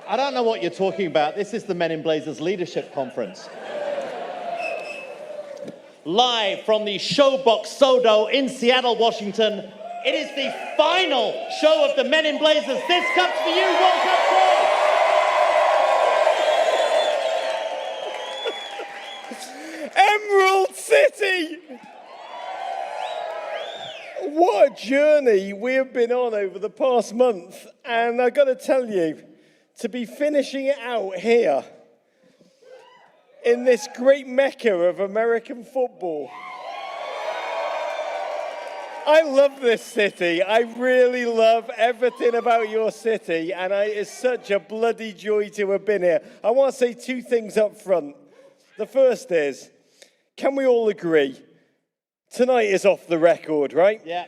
I don't know what you're talking about. This is the Men in Blazers Leadership Conference. Live from the Showbox Sodo in Seattle, Washington, it is the final show of the Men in Blazers. This Cup's for you, World Cup Tour! Emerald City! What a journey we have been on over the past month. And I've got to tell you, to be finishing it out here in this great mecca of American football. I love this city. I really love everything about your city, and it's such a bloody joy to have been here. I want to say two things up front. The first is, can we all agree, tonight is off the record, right? Yeah,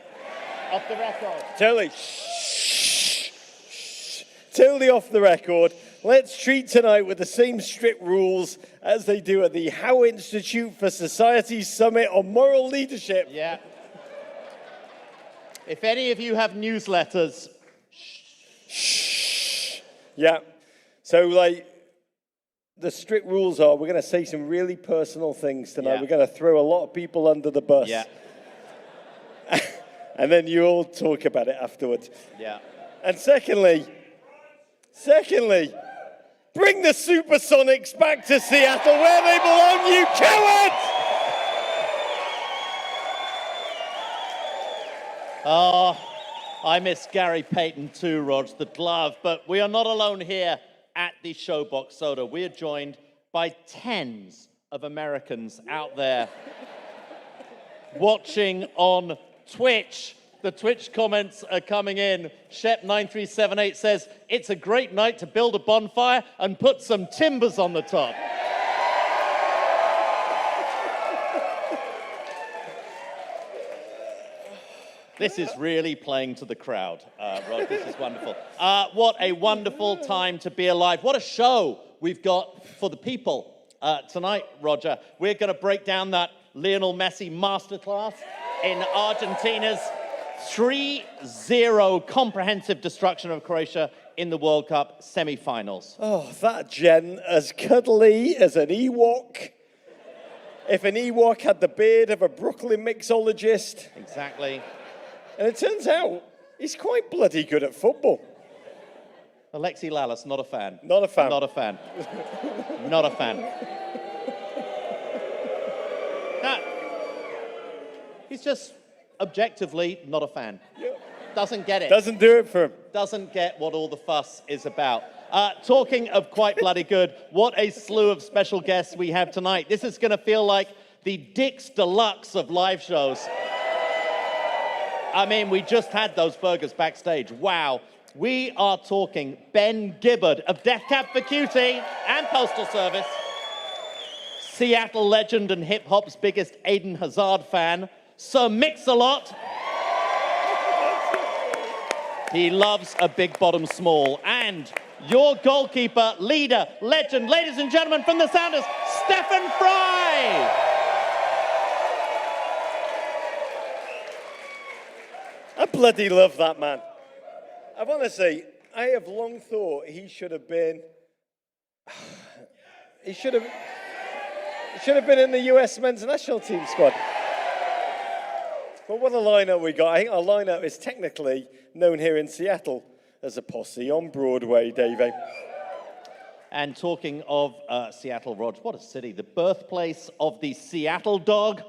off the record. Totally. Totally off the record. Let's treat tonight with the same strict rules as they do at the Howe Institute for Society Summit on Moral Leadership. Yeah. If any of you have newsletters, shh. Yeah. So, the strict rules are we're going to say some really personal things tonight. Yeah. We're going to throw a lot of people under the bus. Yeah. And then you all talk about it afterwards. Yeah. And secondly, bring the Supersonics back to Seattle where they belong, you cowards! Oh, I miss Gary Payton too, Rog, the glove. But we are not alone here at the Showbox Soda. We are joined by tens of Americans out there watching on Twitch. The Twitch comments are coming in. Shep9378 says, it's a great night to build a bonfire and put some timbers on the top. This is really playing to the crowd, Rod. This is wonderful. What a wonderful time to be alive. What a show we've got for the people tonight, Roger. We're going to break down that Lionel Messi masterclass in Argentina's 3-0 comprehensive destruction of Croatia in the World Cup semi-finals. Oh, that Jen, as cuddly as an Ewok. If an Ewok had the beard of a Brooklyn mixologist. Exactly. And it turns out he's quite bloody good at football. Alexi Lalas, not a fan. Not a fan. Not a fan. Not a fan. No. He's just objectively not a fan. Yeah. Doesn't get it. Doesn't do it for him. Doesn't get what all the fuss is about. Talking of quite bloody good, what a slew of special guests we have tonight. This is going to feel like the Dick's Deluxe of live shows. I mean, we just had those burgers backstage. Wow. We are talking Ben Gibbard of Death Cab for Cutie and Postal Service, Seattle legend and hip-hop's biggest Aiden Hazard fan, Sir Mix-a-Lot. He loves a big bottom small. And your goalkeeper, leader, legend, ladies and gentlemen, from the Sounders, Stefan Frei. I bloody love that man. I want to say, I have long thought he should have been... He should have been in the US men's national team squad. But what a lineup we got. I think our lineup is technically known here in Seattle as a posse on Broadway, Davey. And talking of Seattle, Rog, what a city. The birthplace of the Seattle dog.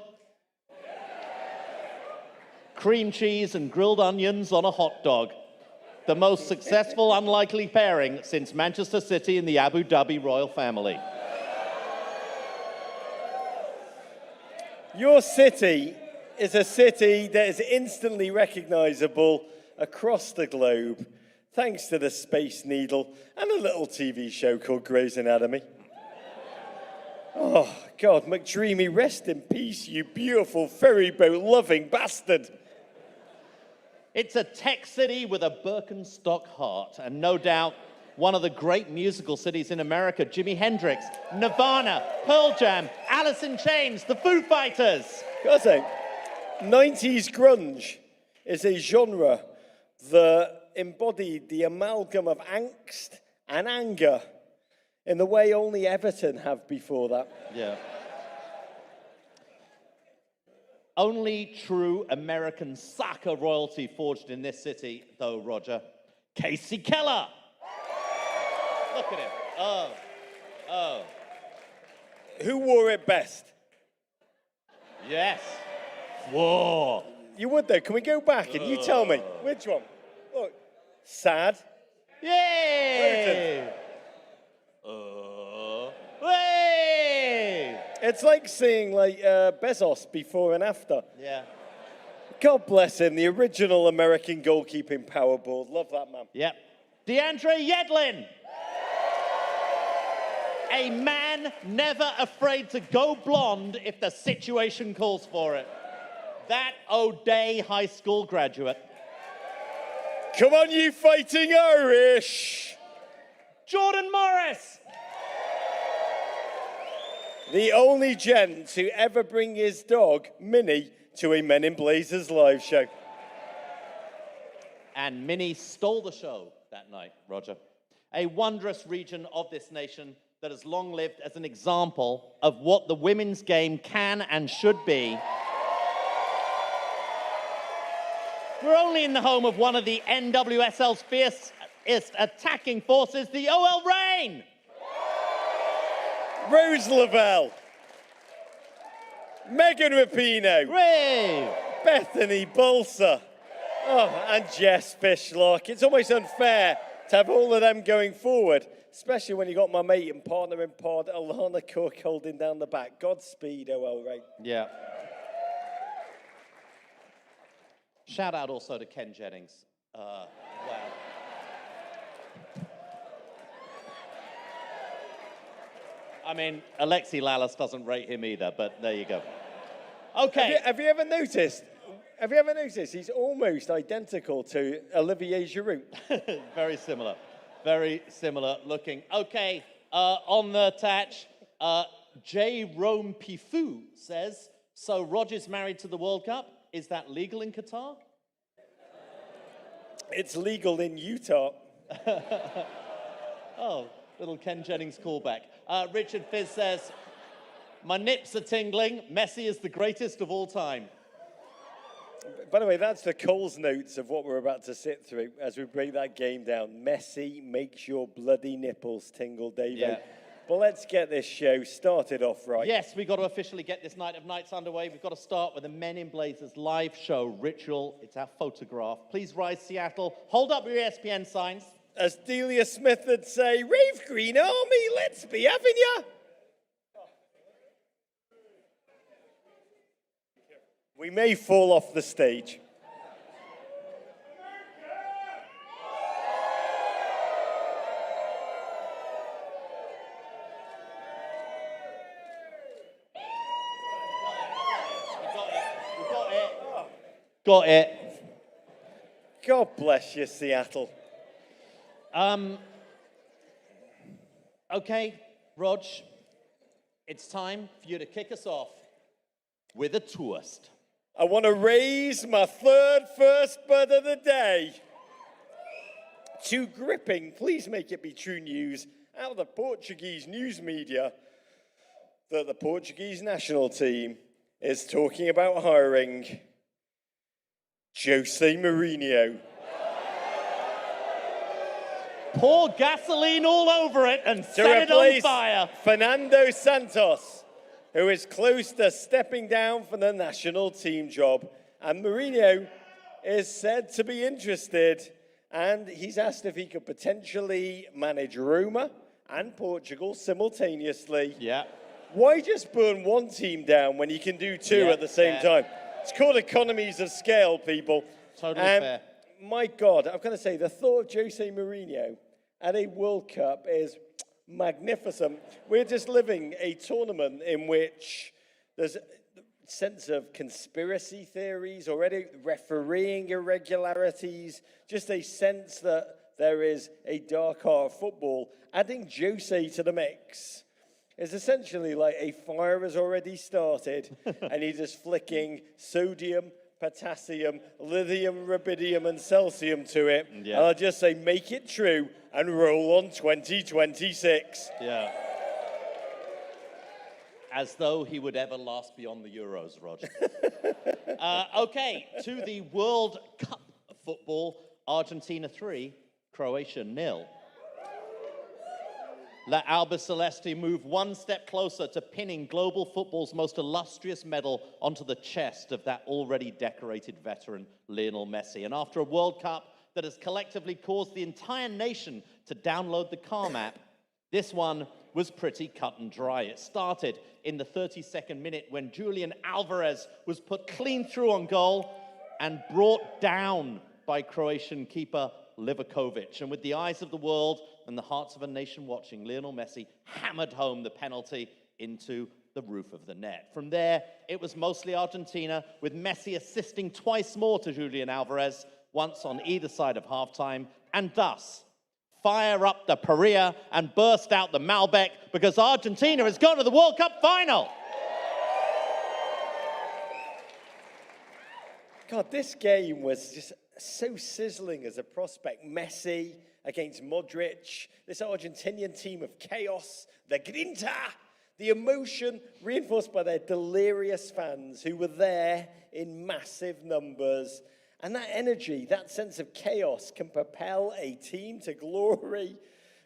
Cream cheese and grilled onions on a hot dog. The most successful unlikely pairing since Manchester City and the Abu Dhabi royal family. Your city is a city that is instantly recognizable across the globe, thanks to the Space Needle and a little TV show called Grey's Anatomy. Oh, God, McDreamy, rest in peace, you beautiful ferryboat-loving bastard. It's a tech city with a Birkenstock heart, and no doubt one of the great musical cities in America. Jimi Hendrix, Nirvana, Pearl Jam, Alice in Chains, the Foo Fighters. Gotta say, 90s grunge is a genre that embodied the amalgam of angst and anger in the way only Everton have before that. Yeah. Only true American soccer royalty forged in this city, though, Roger. Casey Keller. Look at him. Oh. Who wore it best? Yes. Whoa. You would, though. Can we go back and you tell me which one? Look, sad. Yay! Hey! It's like seeing Bezos before and after. Yeah. God bless him, the original American goalkeeping powerball. Love that man. Yep. DeAndre Yedlin. A man never afraid to go blonde if the situation calls for it. That O'Day High School graduate. Come on, you fighting Irish! Jordan Morris. The only gent to ever bring his dog, Minnie, to a Men in Blazers live show. And Minnie stole the show that night, Roger. A wondrous region of this nation that has long lived as an example of what the women's game can and should be. We're only in the home of one of the NWSL's fiercest attacking forces, the OL Reign. Rose Lavelle. Megan Rapinoe. Hooray! Bethany Bulser. Oh, and Jess Fishlock. It's almost unfair to have all of them going forward, especially when you got my mate and partner in pod, Alana Cook, holding down the back. Godspeed, OL Reign. Yeah. Shout out also to Ken Jennings. Wow. I mean, Alexi Lalas doesn't rate him either, but there you go. Okay. Have you ever noticed? He's almost identical to Olivier Giroud. Very similar. Very similar looking. Okay, on the attach, J. Rome Pifu says, so Roger's married to the World Cup. Is that legal in Qatar? It's legal in Utah. Oh, little Ken Jennings callback. Richard Fizz says, my nips are tingling. Messi is the greatest of all time. By the way, that's the Coles notes of what we're about to sit through as we break that game down. Messi makes your bloody nipples tingle, David. Yeah. But let's get this show started off right. Yes, we've got to officially get this night of nights underway. We've got to start with the Men in Blazers live show ritual. It's our photograph. Please rise, Seattle. Hold up your ESPN signs. As Delia Smith would say, Rave Green Army, let's be having ya. We may fall off the stage. Got it. God bless you, Seattle. Okay, Rog, it's time for you to kick us off with a toast. I want to raise my third first bud of the day. Too gripping, please make it be true news out of the Portuguese news media that the Portuguese national team is talking about hiring Jose Mourinho. Pour gasoline all over it and To set it on replace fire. Fernando Santos, who is close to stepping down from the national team job. And Mourinho is said to be interested, and he's asked if he could potentially manage Roma and Portugal simultaneously. Yeah. Why just burn one team down when you can do two at the same time? It's called economies of scale, people. Totally fair. My God, I'm going to say the thought of Jose Mourinho at a World Cup is magnificent. We're just living a tournament in which there's a sense of conspiracy theories already, refereeing irregularities, just a sense that there is a dark art of football, adding Jose to the mix. It's essentially like a fire has already started, and you're just flicking sodium, potassium, lithium, rubidium, and celsium to it. Yeah. And I'll just say, make it true and roll on 2026. Yeah. As though he would ever last beyond the Euros, Roger. Okay, to the World Cup of football, Argentina 3, Croatia 0. Let Albiceleste move one step closer to pinning global football's most illustrious medal onto the chest of that already decorated veteran, Lionel Messi. And after a World Cup that has collectively caused the entire nation to download the Calm app, this one was pretty cut and dry. It started in the 32nd minute when Julian Alvarez was put clean through on goal and brought down by Croatian keeper Livakovic. And with the eyes of the world and the hearts of a nation watching, Lionel Messi hammered home the penalty into the roof of the net. From there, it was mostly Argentina, with Messi assisting twice more to Julian Alvarez, once on either side of halftime, and thus fire up the Paria and burst out the Malbec, because Argentina has gone to the World Cup final. God, this game was just so sizzling as a prospect. Messi against Modric, this Argentinian team of chaos, the grinta, the emotion reinforced by their delirious fans who were there in massive numbers. And that energy, that sense of chaos can propel a team to glory,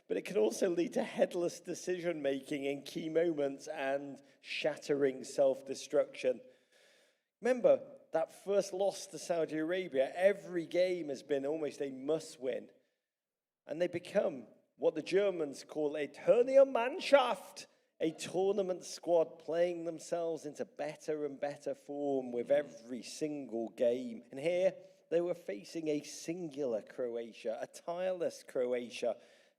but it can also lead to headless decision-making in key moments and shattering self-destruction. Remember, that first loss to Saudi Arabia, every game has been almost a must-win. And they become what the Germans call a Turniermannschaft, a tournament squad playing themselves into better and better form with every single game. And here, they were facing a singular Croatia, a tireless Croatia,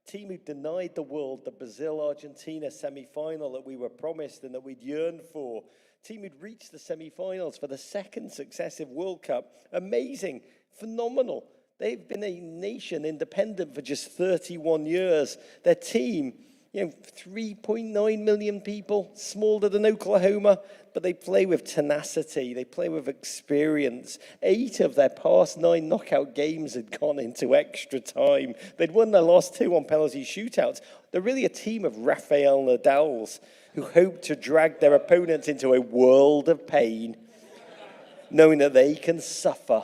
team who denied the world the Brazil-Argentina semi-final that we were promised and that we'd yearned for. Team who'd reached the semi-finals for the second successive World Cup. Amazing, phenomenal. They've been a nation independent for just 31 years. Their team, 3.9 million people, smaller than Oklahoma, but they play with tenacity, they play with experience. 8 of their past 9 knockout games had gone into extra time. They'd won their last 2 on penalty shootouts. They're really a team of Rafael Nadals who hope to drag their opponents into a world of pain, knowing that they can suffer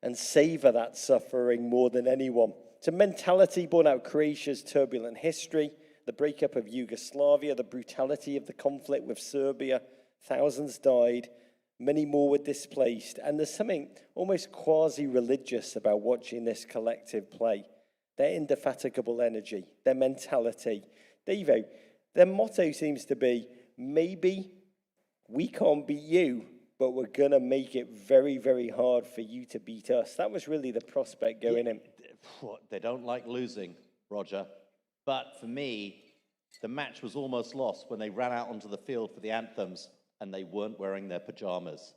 and savor that suffering more than anyone. It's a mentality born out of Croatia's turbulent history, the breakup of Yugoslavia, the brutality of the conflict with Serbia. Thousands died, many more were displaced, and there's something almost quasi-religious about watching this collective play. Their indefatigable energy, their mentality. Davo, their motto seems to be, maybe we can't beat you, but we're going to make it very, very hard for you to beat us. That was really the prospect going in. They don't like losing, Roger. But for me, the match was almost lost when they ran out onto the field for the anthems and they weren't wearing their pajamas.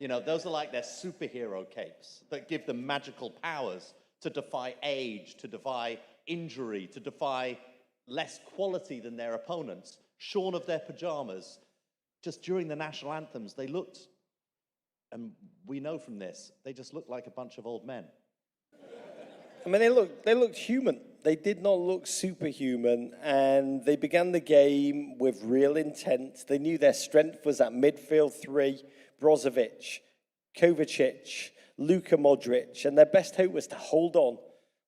Those are like their superhero capes that give them magical powers to defy age, to defy injury, to defy less quality than their opponents, shorn of their pajamas. Just during the national anthems, they looked, and we know from this, they just looked like a bunch of old men. I mean, they looked human. They did not look superhuman, and they began the game with real intent. They knew their strength was at midfield 3, Brozovic, Kovacic, Luka Modric, and their best hope was to hold on,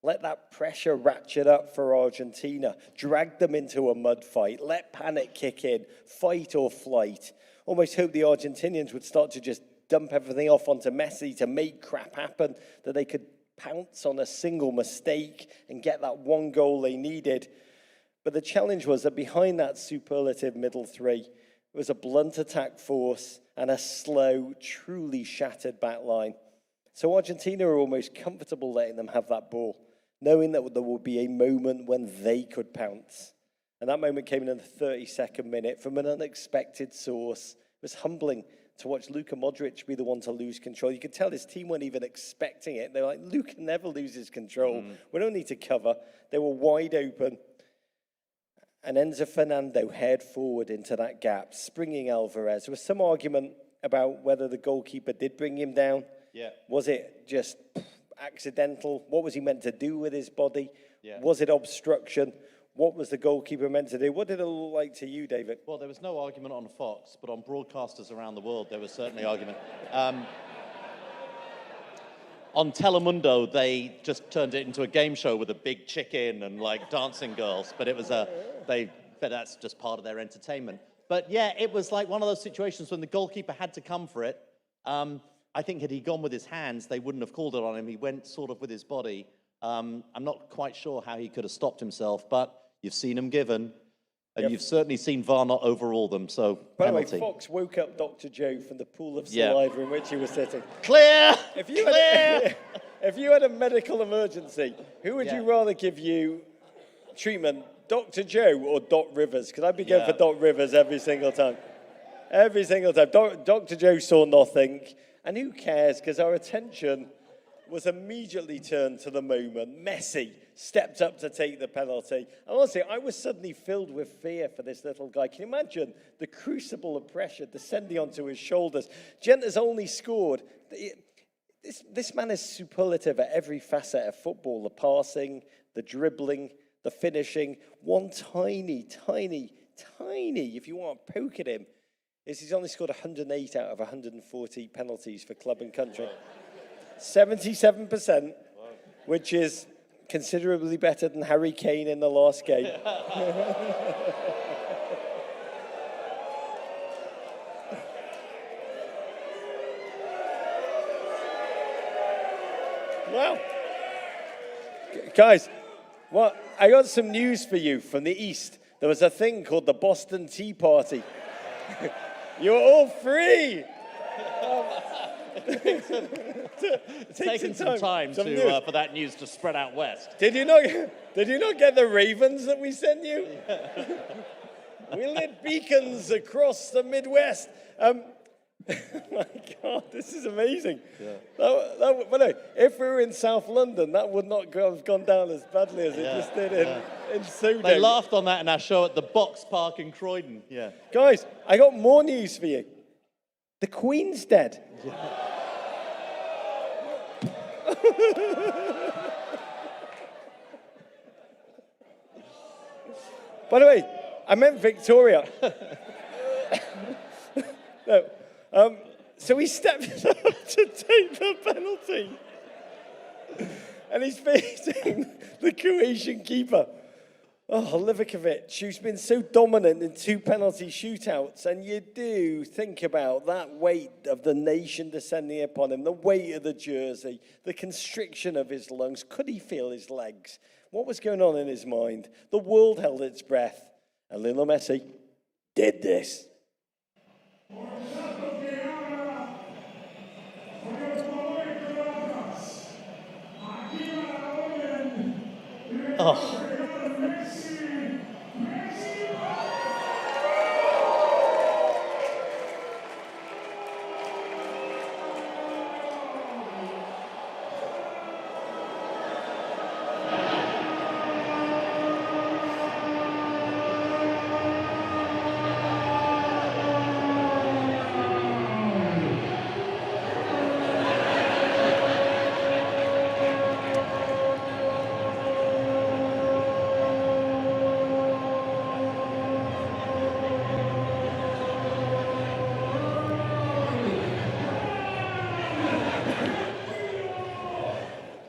let that pressure ratchet up for Argentina, drag them into a mud fight, let panic kick in, fight or flight. Almost hope the Argentinians would start to just dump everything off onto Messi to make crap happen, that they could pounce on a single mistake and get that one goal they needed. But the challenge was that behind that superlative middle 3 was a blunt attack force and a slow, truly shattered back line. So Argentina were almost comfortable letting them have that ball, knowing that there would be a moment when they could pounce. And that moment came in the 32nd minute from an unexpected source. It was humbling to watch Luka Modric be the one to lose control. You could tell his team weren't even expecting it. They were like, Luka never loses control. We don't need to cover. They were wide open. And Enzo Fernando head forward into that gap, springing Alvarez. There was some argument about whether the goalkeeper did bring him down. Yeah. Was it just accidental? What was he meant to do with his body? Yeah. Was it obstruction? What was the goalkeeper meant to do? What did it look like to you, David? Well, there was no argument on Fox, but on broadcasters around the world, there was certainly argument. On Telemundo, they just turned it into a game show with a big chicken and like dancing girls, but it was but that's just part of their entertainment. But yeah, it was like one of those situations when the goalkeeper had to come for it. I think had he gone with his hands, they wouldn't have called it on him. He went sort of with his body. I'm not quite sure how he could have stopped himself, but you've seen him given, and you've certainly seen VAR not overrule them, so penalty. By the way, Fox woke up Dr. Joe from the pool of saliva in which he was sitting. Clear! If you had a medical emergency, who would you rather give you treatment, Dr. Joe or Doc Rivers? Because I'd be going for Doc Rivers every single time. Every single time. Dr. Joe saw nothing, and who cares, because our attention was immediately turned to the moment. Messi stepped up to take the penalty. And honestly, I was suddenly filled with fear for this little guy. Can you imagine the crucible of pressure descending onto his shoulders? Gent has only scored. This man is superlative at every facet of football. The passing, the dribbling, the finishing. One tiny, if you want to poke at him, is he's only scored 108 out of 140 penalties for club and country. 77%, which is considerably better than Harry Kane in the last game. Wow. Guys, well, I got some news for you from the East. There was a thing called the Boston Tea Party. You're all free. It's taken some time for that news to spread out west. Did you not get the ravens that we sent you? We lit beacons across the Midwest. My God, this is amazing. Yeah. But no, if we were in South London, that would not have gone down as badly as it just did in Sudan. They laughed on that in our show at the Box Park in Croydon. Yeah. Guys, I got more news for you. The Queen's dead. Yeah. By the way, I meant Victoria. No. So he steps up to take the penalty. And he's facing the Croatian keeper. Oh, Livakovic, who's been so dominant in 2 penalty shootouts. And you do think about that weight of the nation descending upon him, the weight of the jersey, the constriction of his lungs. Could he feel his legs? What was going on in his mind? The world held its breath. And Lionel Messi did this. Oh.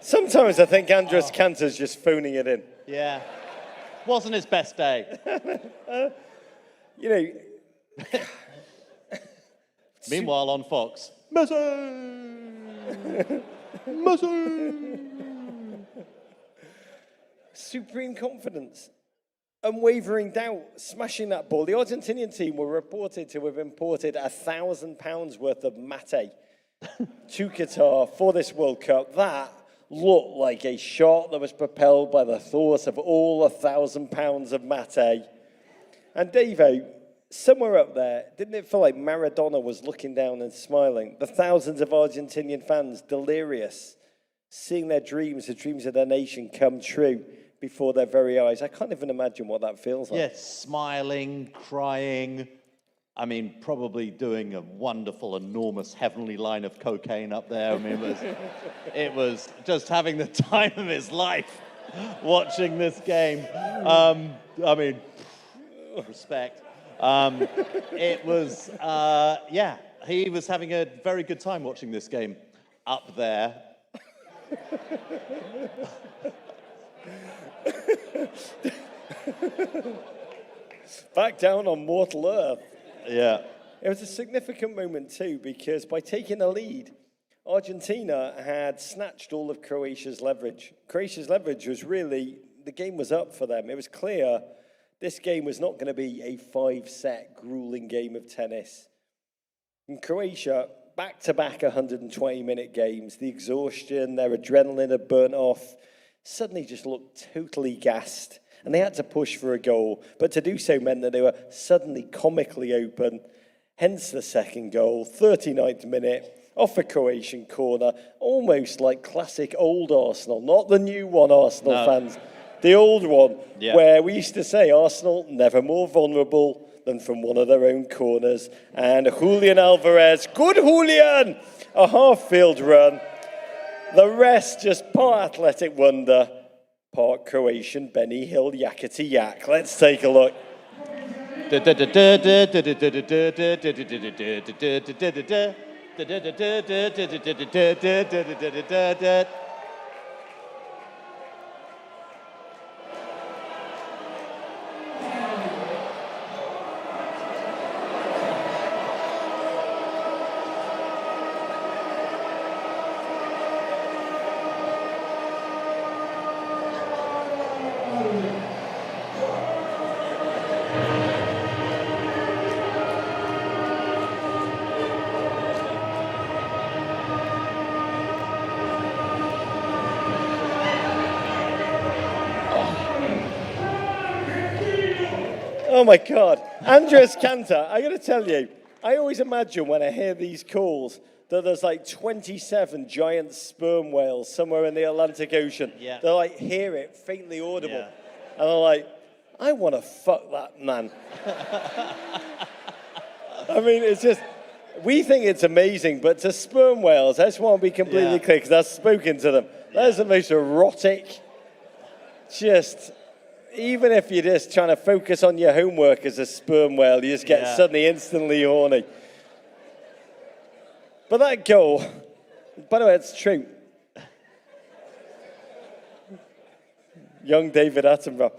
Sometimes I think Andres Cantor's just phoning it in. Yeah. Wasn't his best day. Meanwhile on Fox. Messi! Messi! Supreme confidence. Unwavering doubt. Smashing that ball. The Argentinian team were reported to have imported £1,000 worth of mate to Qatar for this World Cup. That looked like a shot that was propelled by the thought of all £1,000 of mate. And Davo, somewhere up there, didn't it feel like Maradona was looking down and smiling? The thousands of Argentinian fans, delirious, seeing their dreams, the dreams of their nation come true before their very eyes. I can't even imagine what that feels like. Yes, smiling, crying. I mean, probably doing a wonderful, enormous, heavenly line of cocaine up there. I mean, it was just having the time of his life watching this game. I mean, respect. It was, yeah, he was having a very good time watching this game up there. Back down on mortal earth. Yeah. It was a significant moment too, because by taking a lead, Argentina had snatched all of Croatia's leverage. Croatia's leverage was really, the game was up for them. It was clear this game was not going to be a 5-set grueling game of tennis. In Croatia, back-to-back 120-minute games, the exhaustion, their adrenaline had burnt off, suddenly just looked totally gassed. And they had to push for a goal, but to do so meant that they were suddenly comically open. Hence the second goal, 39th minute, off a Croatian corner, almost like classic old Arsenal, not the new one, Arsenal fans, the old one, where we used to say Arsenal never more vulnerable than from one of their own corners. And Julian Alvarez, good Julian, a half-field run. The rest just part athletic wonder, part Croatian Benny Hill yakety yak. Let's take a look. Oh my God. Andres Cantor, I gotta tell you, I always imagine when I hear these calls that there's like 27 giant sperm whales somewhere in the Atlantic Ocean. Yeah. They like hear it faintly audible. Yeah. And they're like, I want to fuck that man. I mean, it's just, we think it's amazing, but to sperm whales, I just want to be completely clear because I've spoken to them. That is the most erotic, just, even if you're just trying to focus on your homework as a sperm whale, you just get suddenly instantly horny. But that goal, by the way, it's true. Young David Attenborough.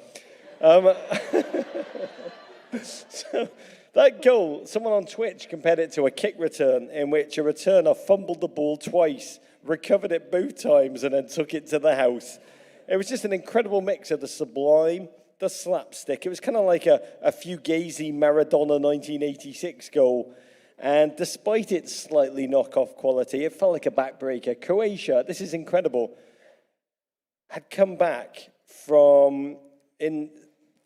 So that goal, someone on Twitch compared it to a kick return in which a returner fumbled the ball twice, recovered it both times, and then took it to the house. It was just an incredible mix of the sublime, the slapstick. It was kind of like a Fugazi Maradona 1986 goal. And despite its slightly knockoff quality, it felt like a backbreaker. Croatia, this is incredible, had come back from in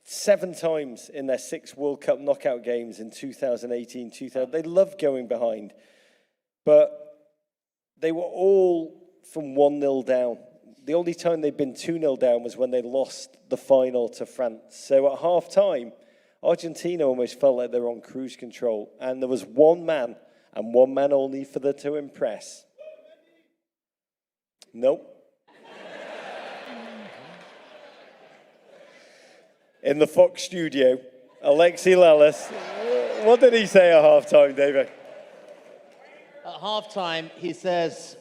7 times in their 6 World Cup knockout games in 2018, 2000. They loved going behind. But they were all from 1-0 down. The only time they'd been 2-0 down was when they lost the final to France. So at half-time, Argentina almost felt like they were on cruise control. And there was one man, and one man only for them to impress. Nope. In the Fox studio, Alexi Lalas. What did he say at halftime, David? At halftime, he says,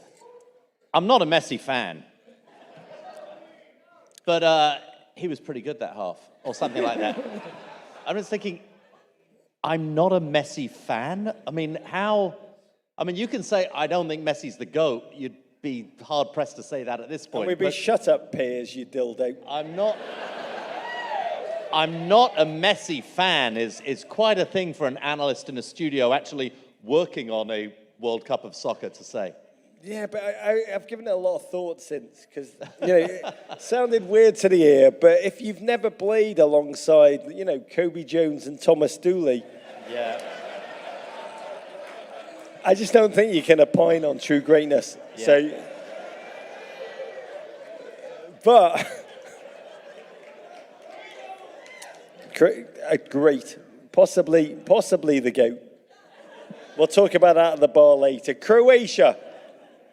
I'm not a Messi fan. But he was pretty good that half, or something like that. I'm just thinking, I'm not a Messi fan? I mean, how? I mean, you can say, I don't think Messi's the GOAT. You'd be hard-pressed to say that at this point. And we'd be shut up, Piers, you dildo. I'm not a Messi fan is quite a thing for an analyst in a studio actually working on a World Cup of soccer to say. Yeah, but I've given it a lot of thought since, because, it sounded weird to the ear, but if you've never played alongside, Kobe Jones and Thomas Dooley, Yeah. I just don't think you can opine on true greatness. Yeah. So, but great, possibly the GOAT. We'll talk about that at the bar later. Croatia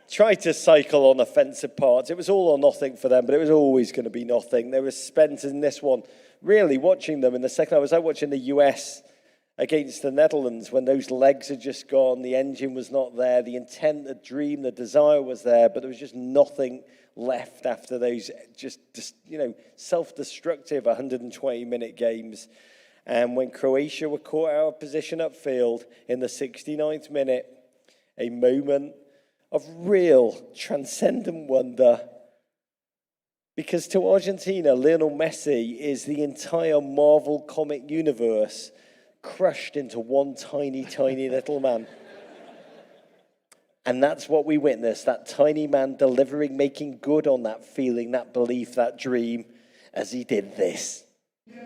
tried to cycle on offensive parts. It was all or nothing for them, but it was always going to be nothing. They were spent in this one. Really watching them in the second, I was out watching the US against the Netherlands when those legs had just gone, the engine was not there, the intent, the dream, the desire was there, but there was just nothing left after those just self-destructive 120-minute games. And when Croatia were caught out of position upfield in the 69th minute, a moment of real transcendent wonder, because to Argentina, Lionel Messi is the entire Marvel comic universe crushed into one tiny, tiny little man. And that's what we witnessed, that tiny man delivering, making good on that feeling, that belief, that dream, as he did this. You're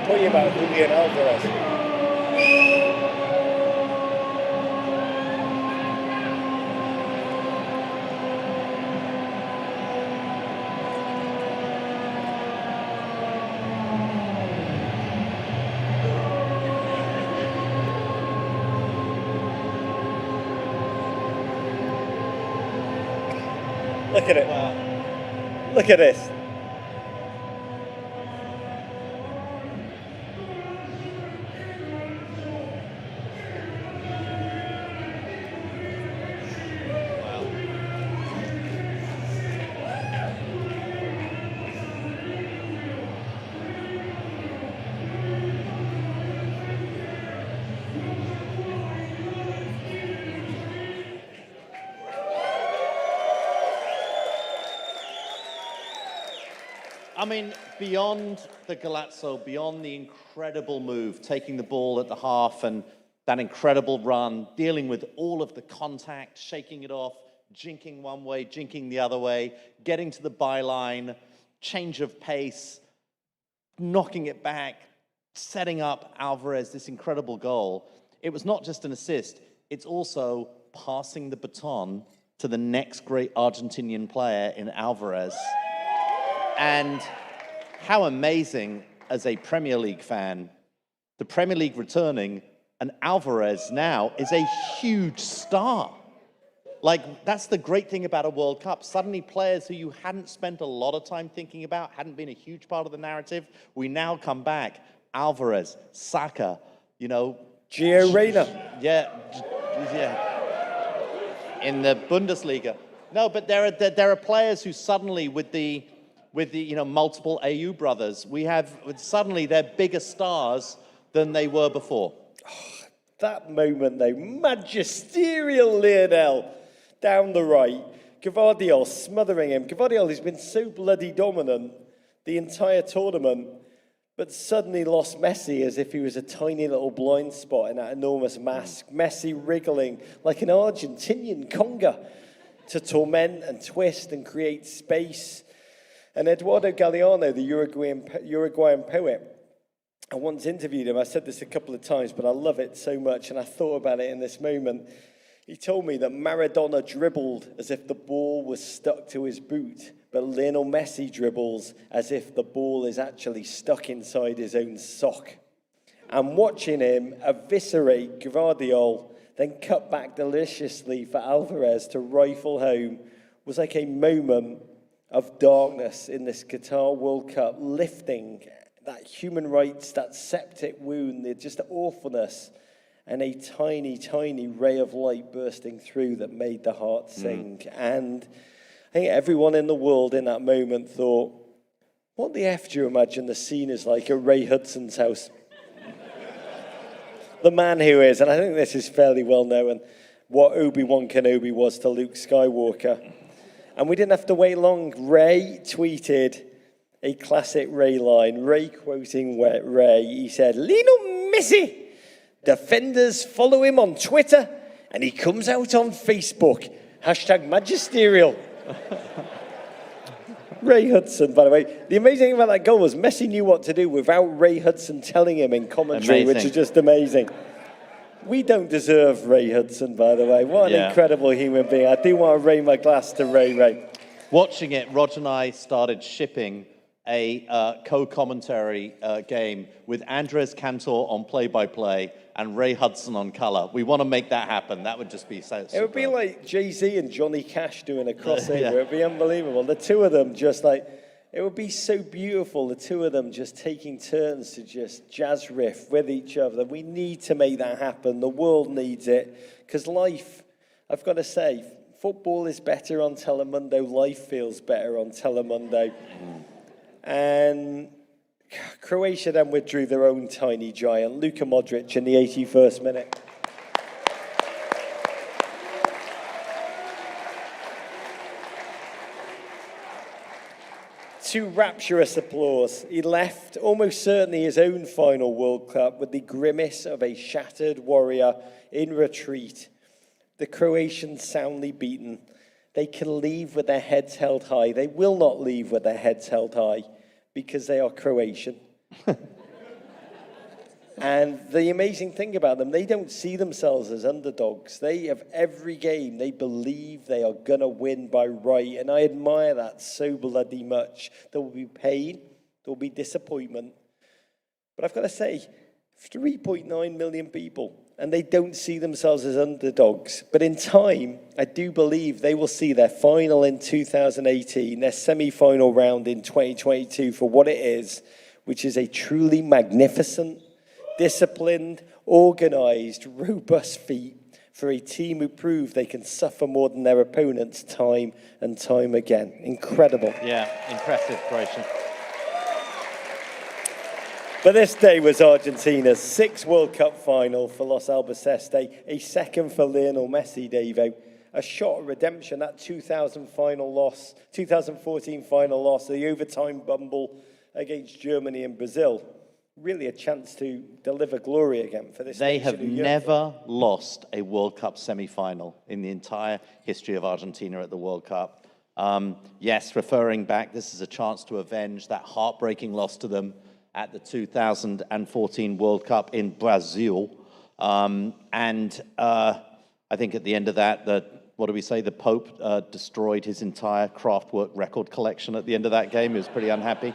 talking about Julian Alvarez. Look at it. Wow. Look at this. I mean, beyond the Golazo, beyond the incredible move, taking the ball at the half and that incredible run, dealing with all of the contact, shaking it off, jinking one way, jinking the other way, getting to the byline, change of pace, knocking it back, setting up Alvarez, this incredible goal. It was not just an assist, it's also passing the baton to the next great Argentinian player in Alvarez. And how amazing, as a Premier League fan, the Premier League returning, and Alvarez now is a huge star. Like, that's the great thing about a World Cup. Suddenly players who you hadn't spent a lot of time thinking about, hadn't been a huge part of the narrative, we now come back. Alvarez, Saka, Gio Reyna. Yeah. In the Bundesliga. No, but there are players who suddenly, with the multiple AU brothers, suddenly they're bigger stars than they were before. Oh, that moment though, magisterial Lionel down the right, Gvardiol smothering him. Gvardiol has been so bloody dominant the entire tournament, but suddenly lost Messi as if he was a tiny little blind spot in that enormous mask. Messi wriggling like an Argentinian conga to torment and twist and create space. And Eduardo Galeano, the Uruguayan poet, I once interviewed him. I said this a couple of times, but I love it so much, and I thought about it in this moment. He told me that Maradona dribbled as if the ball was stuck to his boot, but Lionel Messi dribbles as if the ball is actually stuck inside his own sock. And watching him eviscerate Gvardiol, then cut back deliciously for Alvarez to rifle home, was like a moment of darkness in this Qatar World Cup, lifting that human rights, that septic wound, just awfulness, and a tiny, tiny ray of light bursting through that made the heart sing. And I think everyone in the world in that moment thought, what the F do you imagine the scene is like at Ray Hudson's house? The man who is, and I think this is fairly well known, what Obi-Wan Kenobi was to Luke Skywalker. And we didn't have to wait long. Ray tweeted a classic Ray line. Ray quoting Ray, he said, Lionel Messi, Defenders follow him on Twitter, and he comes out on Facebook. #magisterial. Ray Hudson, by the way. The amazing thing about that goal was Messi knew what to do without Ray Hudson telling him in commentary, which is just amazing. We don't deserve Ray Hudson, by the way. What an incredible human being. I do want to raise my glass to Ray. Watching it, Roger and I started shipping a co-commentary game with Andres Cantor on play-by-play and Ray Hudson on color. We want to make that happen. That would just be so It would be like Jay-Z and Johnny Cash doing a crossover. Yeah. It would be unbelievable. The two of them just like, it would be so beautiful, the two of them just taking turns to just jazz riff with each other. We need to make that happen. The world needs it. Because life, I've got to say, football is better on Telemundo. Life feels better on Telemundo. And Croatia then withdrew their own tiny giant, Luka Modric, in the 81st minute. To rapturous applause, he left almost certainly his own final World Cup with the grimace of a shattered warrior in retreat. The Croatians soundly beaten. They can leave with their heads held high. They will not leave with their heads held high because they are Croatian. And the amazing thing about them, they don't see themselves as underdogs. They have every game, they believe they are going to win by right. And I admire that so bloody much. There will be pain, there will be disappointment. But I've got to say, 3.9 million people, and they don't see themselves as underdogs. But in time, I do believe they will see their final in 2018, their semi-final round in 2022 for what it is, which is a truly magnificent, disciplined, organised, robust feat for a team who prove they can suffer more than their opponents time and time again. Incredible. Yeah, impressive, Croatia. But this day was Argentina's sixth World Cup final for Los Albiceleste, a second for Lionel Messi, Davo, a shot of redemption, that 2014 final loss, the overtime bumble against Germany and Brazil. Really a chance to deliver glory again for this. They have never lost a World Cup semi-final in the entire history of Argentina at the World Cup. Yes, referring back, this is a chance to avenge that heartbreaking loss to them at the 2014 World Cup in Brazil. I think at the end of that, what do we say? The Pope destroyed his entire Kraftwerk record collection at the end of that game. He was pretty unhappy.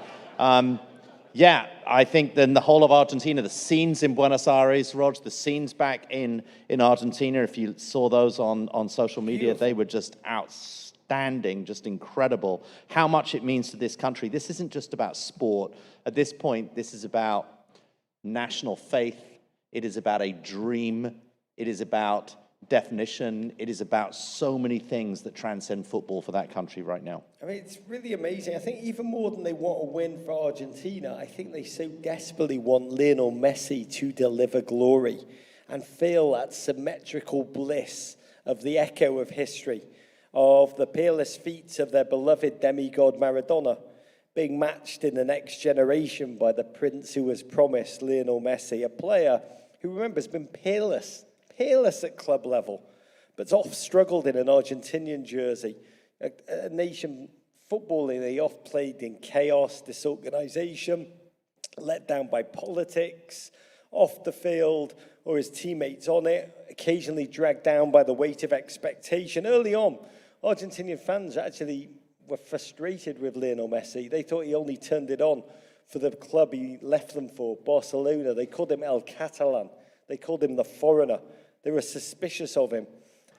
Yeah, I think then the whole of Argentina, the scenes in Buenos Aires, Rog, the scenes back in Argentina, if you saw those on social media, beautiful. They were just outstanding, just incredible. How much it means to this country. This isn't just about sport. At this point, this is about national faith. It is about a dream. It is about definition. It is about so many things that transcend football for that country right now. I mean, it's really amazing. I think even more than they want to win for Argentina, I think they so desperately want Lionel Messi to deliver glory and feel that symmetrical bliss of the echo of history, of the peerless feats of their beloved demigod Maradona being matched in the next generation by the prince who was promised, Lionel Messi, a player who, remember, has been peerless at club level, but's oft struggled in an Argentinian jersey. A nation footballing, they oft played in chaos, disorganization, let down by politics, off the field, or his teammates on it, occasionally dragged down by the weight of expectation. Early on, Argentinian fans actually were frustrated with Lionel Messi. They thought he only turned it on for the club he left them for, Barcelona. They called him El Catalan. They called him the foreigner. They were suspicious of him.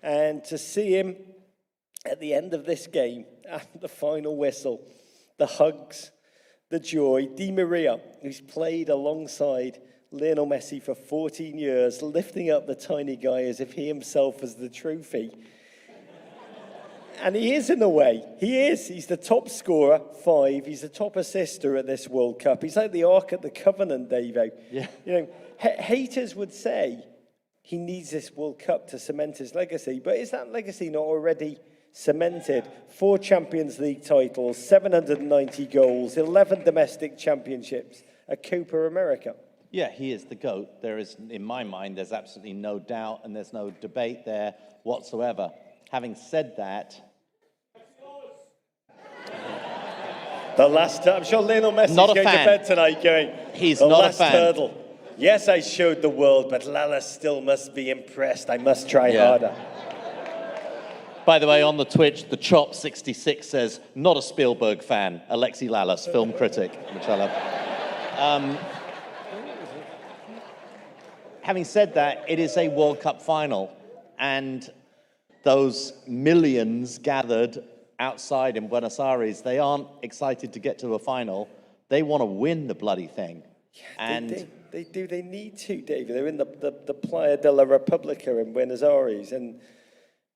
And to see him at the end of this game, at the final whistle, the hugs, the joy, Di Maria, who's played alongside Lionel Messi for 14 years, lifting up the tiny guy as if he himself was the trophy. And he is, in a way. He is. He's the top scorer, 5. He's the top assister at this World Cup. He's like the Ark at the Covenant, Davo. Yeah. You know, haters would say he needs this World Cup to cement his legacy. But is that legacy not already cemented? 4 Champions League titles, 790 goals, 11 domestic championships, a Copa America. Yeah, he is the GOAT. There is, in my mind, there's absolutely no doubt and there's no debate there whatsoever. Having said that... The last, I'm sure Lionel Messi's Not a going fan. to bed tonight going, He's the not a last fan. hurdle. Yes, I showed the world, but Lala still must be impressed. I must try harder. By the way, on the Twitch, the Chop66 says, not a Spielberg fan, Alexi Lalas, film critic, which I love. Having said that, it is a World Cup final, and those millions gathered outside in Buenos Aires, they aren't excited to get to a final. They want to win the bloody thing. Yeah, and they do. They need to, David. They're in the Playa de la República in Buenos Aires, and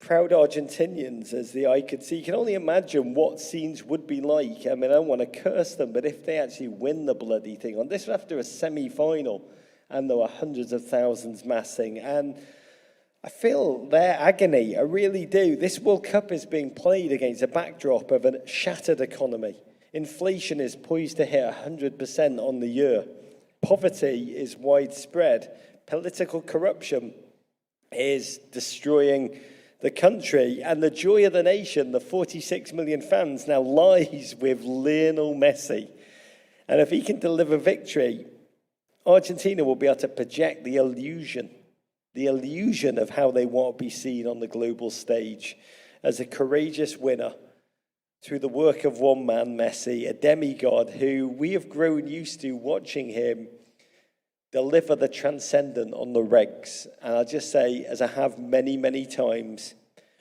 proud Argentinians, as the eye could see. You can only imagine what scenes would be like. I mean, I don't want to curse them, but if they actually win the bloody thing, on this after a semi-final, and there were hundreds of thousands massing, and I feel their agony, I really do. This World Cup is being played against a backdrop of a shattered economy. Inflation is poised to hit 100% on the year. Poverty is widespread. Political corruption is destroying the country. And the joy of the nation, the 46 million fans, now lies with Lionel Messi. And if he can deliver victory, Argentina will be able to project the illusion of how they want to be seen on the global stage as a courageous winner through the work of one man, Messi, a demigod who we have grown used to watching him deliver the transcendent on the regs. And I'll just say, as I have many, many times,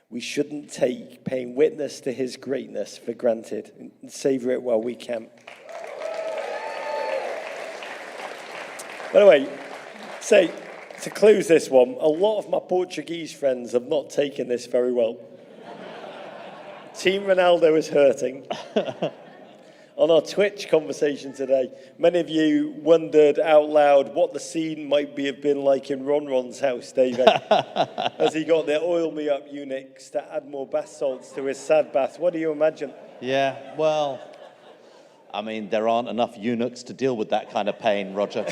we shouldn't take paying witness to his greatness for granted and savor it while we can. By the way, say, to close this one, a lot of my Portuguese friends have not taken this very well. Team Ronaldo is hurting. On our Twitch conversation today, many of you wondered out loud what the scene might have been like in Ron's house, David, as he got their oil me up eunuchs to add more bath salts to his sad bath. What do you imagine? yeah, well, I mean, there aren't enough eunuchs to deal with that kind of pain, Roger.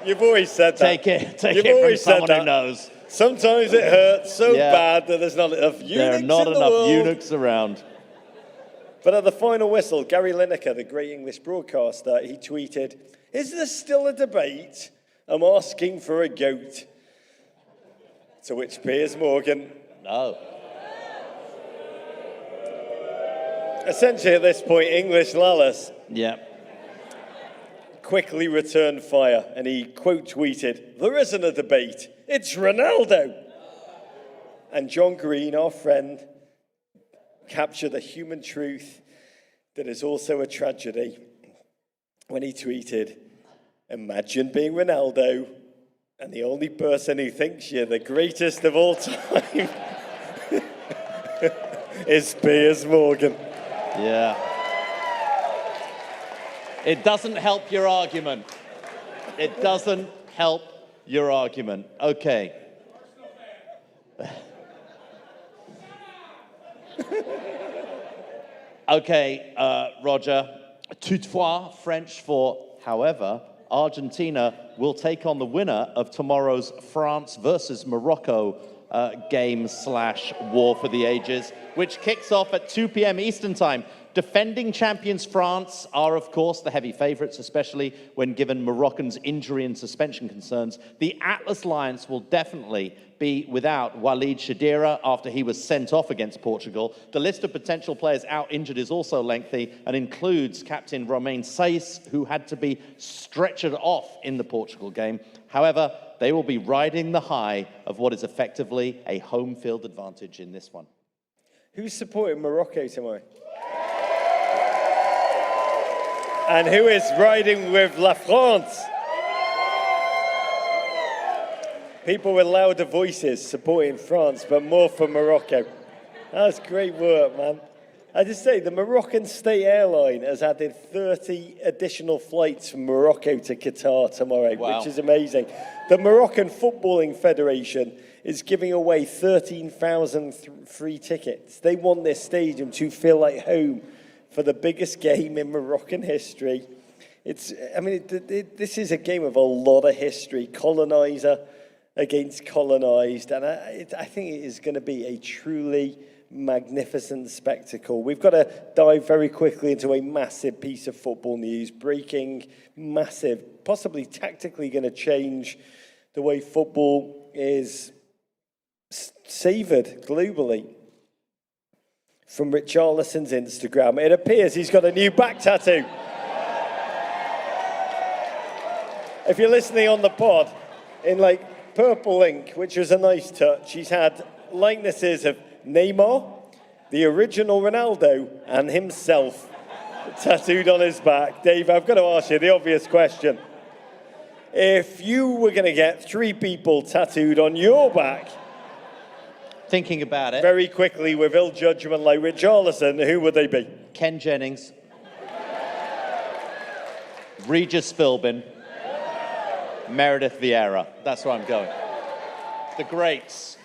You've always said that. Take it from someone who knows. Sometimes it hurts so bad that there's not enough eunuchs There are not in the enough world. eunuchs around. But at the final whistle, Gary Lineker, the great English broadcaster, he tweeted, "Is there still a debate? I'm asking for a goat." To which Piers Morgan, No. essentially at this point, English Lalas, Yeah. quickly returned fire, and he quote tweeted, "There isn't a debate, it's Ronaldo." And John Green, our friend, captured the human truth that is also a tragedy when he tweeted, "Imagine being Ronaldo and the only person who thinks you're the greatest of all time is Piers Morgan." Yeah. It doesn't help your argument. It doesn't help your argument. Okay. Okay, Roger. Toutefois, French for however, Argentina will take on the winner of tomorrow's France versus Morocco game/war for the ages, which kicks off at 2 p.m. Eastern Time. Defending champions France are, of course, the heavy favourites, especially when given Moroccan's injury and suspension concerns. The Atlas Lions will definitely be without Walid Shadira after he was sent off against Portugal. The list of potential players out injured is also lengthy and includes captain Romain Saiss, who had to be stretchered off in the Portugal game. However, they will be riding the high of what is effectively a home field advantage in this one. Who's supporting Morocco tomorrow? And who is riding with La France? People with louder voices supporting France, but more for Morocco. That's great work, man. I just say, the Moroccan state airline has added 30 additional flights from Morocco to Qatar tomorrow, which is amazing. The Moroccan Footballing Federation is giving away 13,000 free tickets. They want their stadium to feel like home for the biggest game in Moroccan history. This is a game of a lot of history. Colonizer against colonized, and I think it is going to be a truly magnificent spectacle. We've got to dive very quickly into a massive piece of football news, breaking massive, possibly tactically going to change the way football is savoured globally. From Richarlison's Instagram, it appears he's got a new back tattoo. If you're listening on the pod, in like purple ink, which was a nice touch, he's had likenesses of Neymar, the original Ronaldo, and himself tattooed on his back. Dave, I've got to ask you the obvious question. If you were going to get 3 people tattooed on your back, thinking about it, very quickly with ill judgment like Richarlison, who would they be? Ken Jennings, Regis Philbin, Meredith Vieira. That's where I'm going. The greats.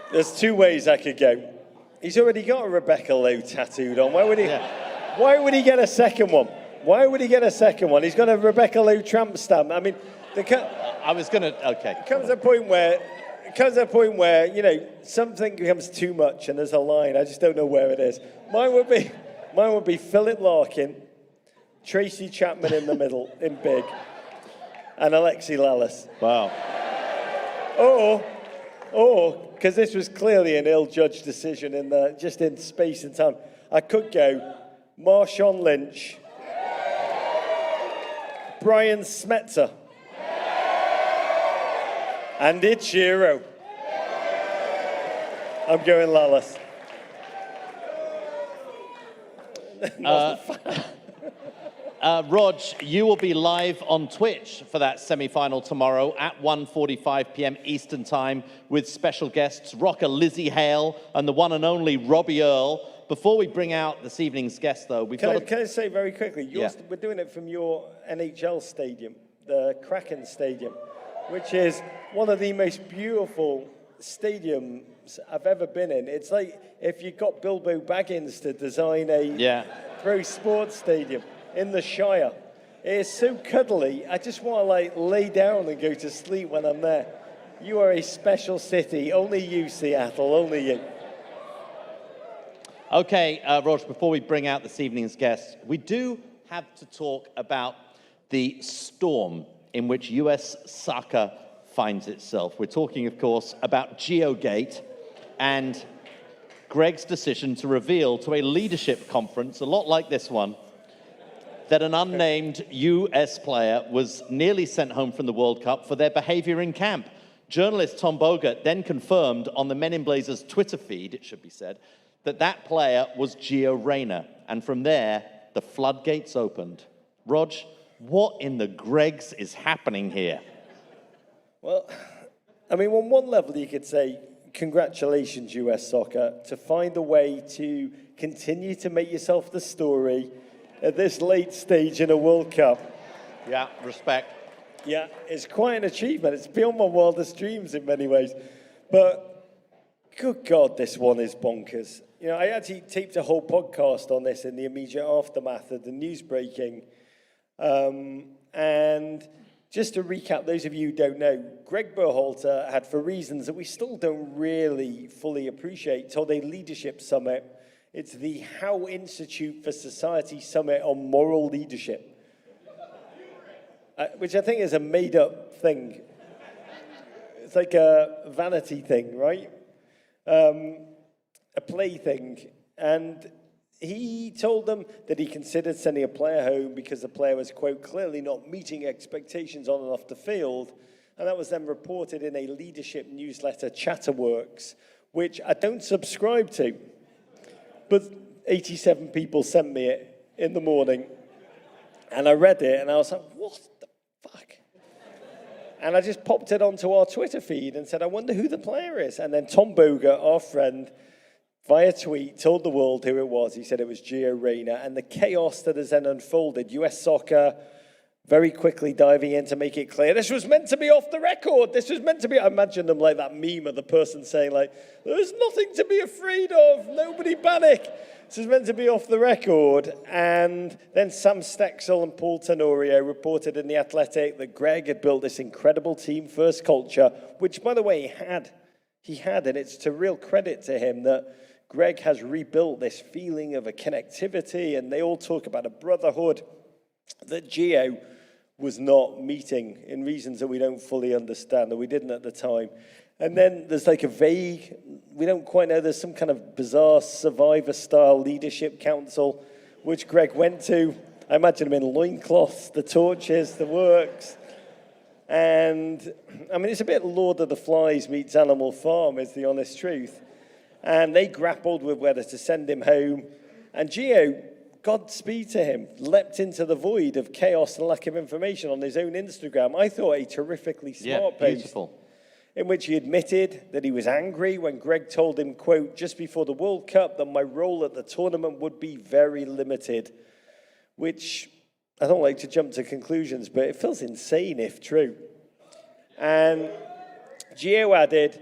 There's 2 ways I could go. He's already got a Rebecca Lowe tattooed on. Why would he? Yeah. Why would he get a second one? Why would he get a second one? He's got a Rebecca Lowe tramp stamp. I mean, I was gonna. Okay. It comes a point where you know something becomes too much, and there's a line. I just don't know where it is. Mine would be Philip Larkin, Tracy Chapman in the middle in big, and Alexi Lalas. Wow. Or, because this was clearly an ill-judged decision just in space and time, I could go Marshawn Lynch, Brian Smetzer, and Ichiro. I'm going Lalas. Rog, you will be live on Twitch for that semi-final tomorrow at 1:45 p.m. Eastern Time with special guests rocker Lizzie Hale and the one and only Robbie Earle. Before we bring out this evening's guest, though, can I say very quickly, we're doing it from your NHL stadium, the Kraken Stadium, which is one of the most beautiful stadiums I've ever been in. It's like if you got Bilbo Baggins to design a pro sports stadium in the Shire. It is so cuddly. I just want to lay down and go to sleep when I'm there. You are a special city. Only you, Seattle. Only you. Okay, Rog, before we bring out this evening's guest, we do have to talk about the storm in which US soccer finds itself. We're talking, of course, about Geogate and Greg's decision to reveal to a leadership conference, a lot like this one, that an unnamed US player was nearly sent home from the World Cup for their behavior in camp. Journalist Tom Bogert then confirmed on the Men in Blazers Twitter feed, it should be said, that player was Gio Reyna. And from there, the floodgates opened. Rog, what in the Gregs is happening here? Well, I mean, on one level, you could say, congratulations, US soccer, to find a way to continue to make yourself the story at this late stage in a World Cup. Yeah, respect. Yeah, it's quite an achievement. It's beyond my wildest dreams in many ways. But, good God, this one is bonkers. You know, I actually taped a whole podcast on this in the immediate aftermath of the news breaking. And just to recap, those of you who don't know, Greg Berhalter had, for reasons that we still don't really fully appreciate, told a leadership summit. It's the Howe Institute for Society Summit on Moral Leadership, which I think is a made-up thing. It's like a vanity thing, right? A play thing. And he told them that he considered sending a player home because the player was, quote, clearly not meeting expectations on and off the field. And that was then reported in a leadership newsletter, Chatterworks, which I don't subscribe to. But 87 people sent me it in the morning. And I read it, and I was like, what the fuck? And I just popped it onto our Twitter feed and said, I wonder who the player is. And then Tom Bogert, our friend, via tweet, told the world who it was. He said it was Gio Reyna. And the chaos that has then unfolded, US soccer very quickly diving in to make it clear, this was meant to be off the record. This was meant to be, I imagine them like that meme of the person saying like, there's nothing to be afraid of, nobody panic. This is meant to be off the record. And then Sam Stexel and Paul Tenorio reported in The Athletic that Greg had built this incredible team-first culture, which, by the way, he had, and it's to real credit to him that Greg has rebuilt this feeling of a connectivity, and they all talk about a brotherhood that Geo was not meeting in reasons that we don't fully understand, or we didn't at the time. And then there's like a vague, we don't quite know, there's some kind of bizarre Survivor-style leadership council, which Greg went to. I imagine him in loincloths, the torches, the works. And, I mean, it's a bit Lord of the Flies meets Animal Farm, is the honest truth. And they grappled with whether to send him home. And Gio, Godspeed to him, leapt into the void of chaos and lack of information on his own Instagram. I thought a terrifically smart post in which he admitted that he was angry when Greg told him, quote, just before the World Cup, that my role at the tournament would be very limited, which I don't like to jump to conclusions, but it feels insane if true. And Gio added,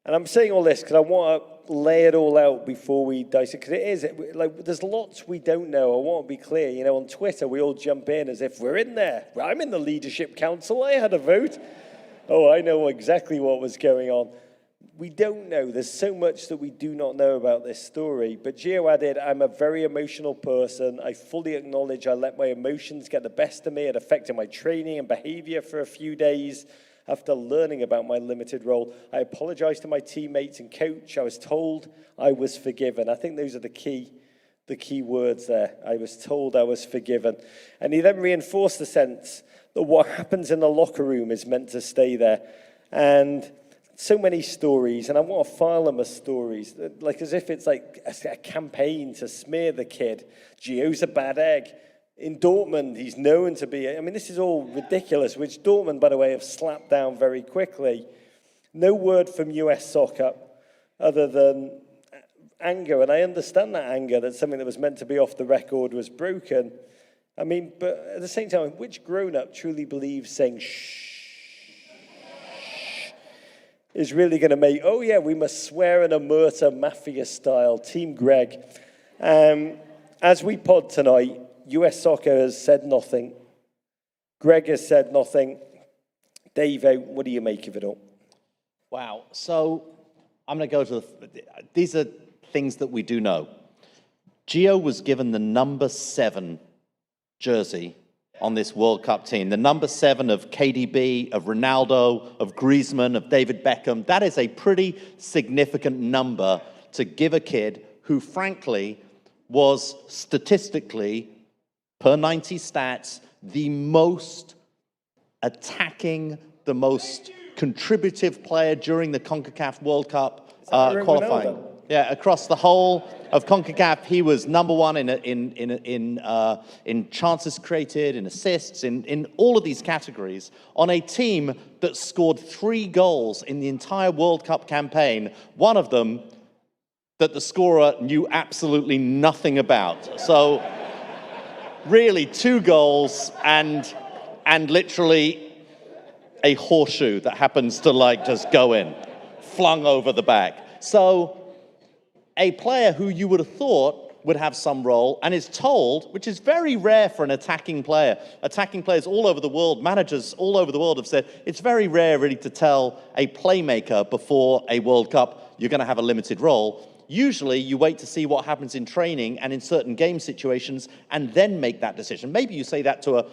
and I'm saying all this because I want to lay it all out before we dissect, because it is, like, there's lots we don't know. I want to be clear. You know, on Twitter, we all jump in as if we're in there. I'm in the leadership council. I had a vote. Oh, I know exactly what was going on. We don't know. There's so much that we do not know about this story. But Gio added, I'm a very emotional person. I fully acknowledge I let my emotions get the best of me. It affected my training and behavior for a few days. After learning about my limited role, I apologized to my teammates and coach. I was told I was forgiven. I think those are the key words there. I was told I was forgiven. And he then reinforced the sense that what happens in the locker room is meant to stay there. And so many stories, and I want to file them as stories, like as if it's like a campaign to smear the kid. Gio's a bad egg. In Dortmund, he's known to be, I mean, this is all ridiculous, which Dortmund, by the way, have slapped down very quickly. No word from US soccer other than anger, and I understand that anger, that something that was meant to be off the record was broken. I mean, but at the same time, which grown-up truly believes saying shh is really going to make, oh yeah, we must swear in a murder mafia style, Team Greg. As we pod tonight, US soccer has said nothing. Greg has said nothing. Davo, what do you make of it all? Wow. So I'm going to go to these are things that we do know. Gio was given the number 7 jersey on this World Cup team. The number 7 of KDB, of Ronaldo, of Griezmann, of David Beckham. That is a pretty significant number to give a kid who, frankly, was statistically, per 90 stats, the most attacking, the most contributive player during the CONCACAF World Cup qualifying. Ronaldo? Yeah, across the whole of CONCACAF, he was number 1 in chances created, in assists, in all of these categories, on a team that scored 3 goals in the entire World Cup campaign. One of them that the scorer knew absolutely nothing about. So really 2 goals and literally a horseshoe that happens to like just go in, flung over the back. So a player who you would have thought would have some role and is told, which is very rare for an attacking player. Attacking players all over the world, managers all over the world have said, it's very rare really to tell a playmaker before a World Cup, you're going to have a limited role. Usually you wait to see what happens in training and in certain game situations and then make that decision. Maybe you say that to a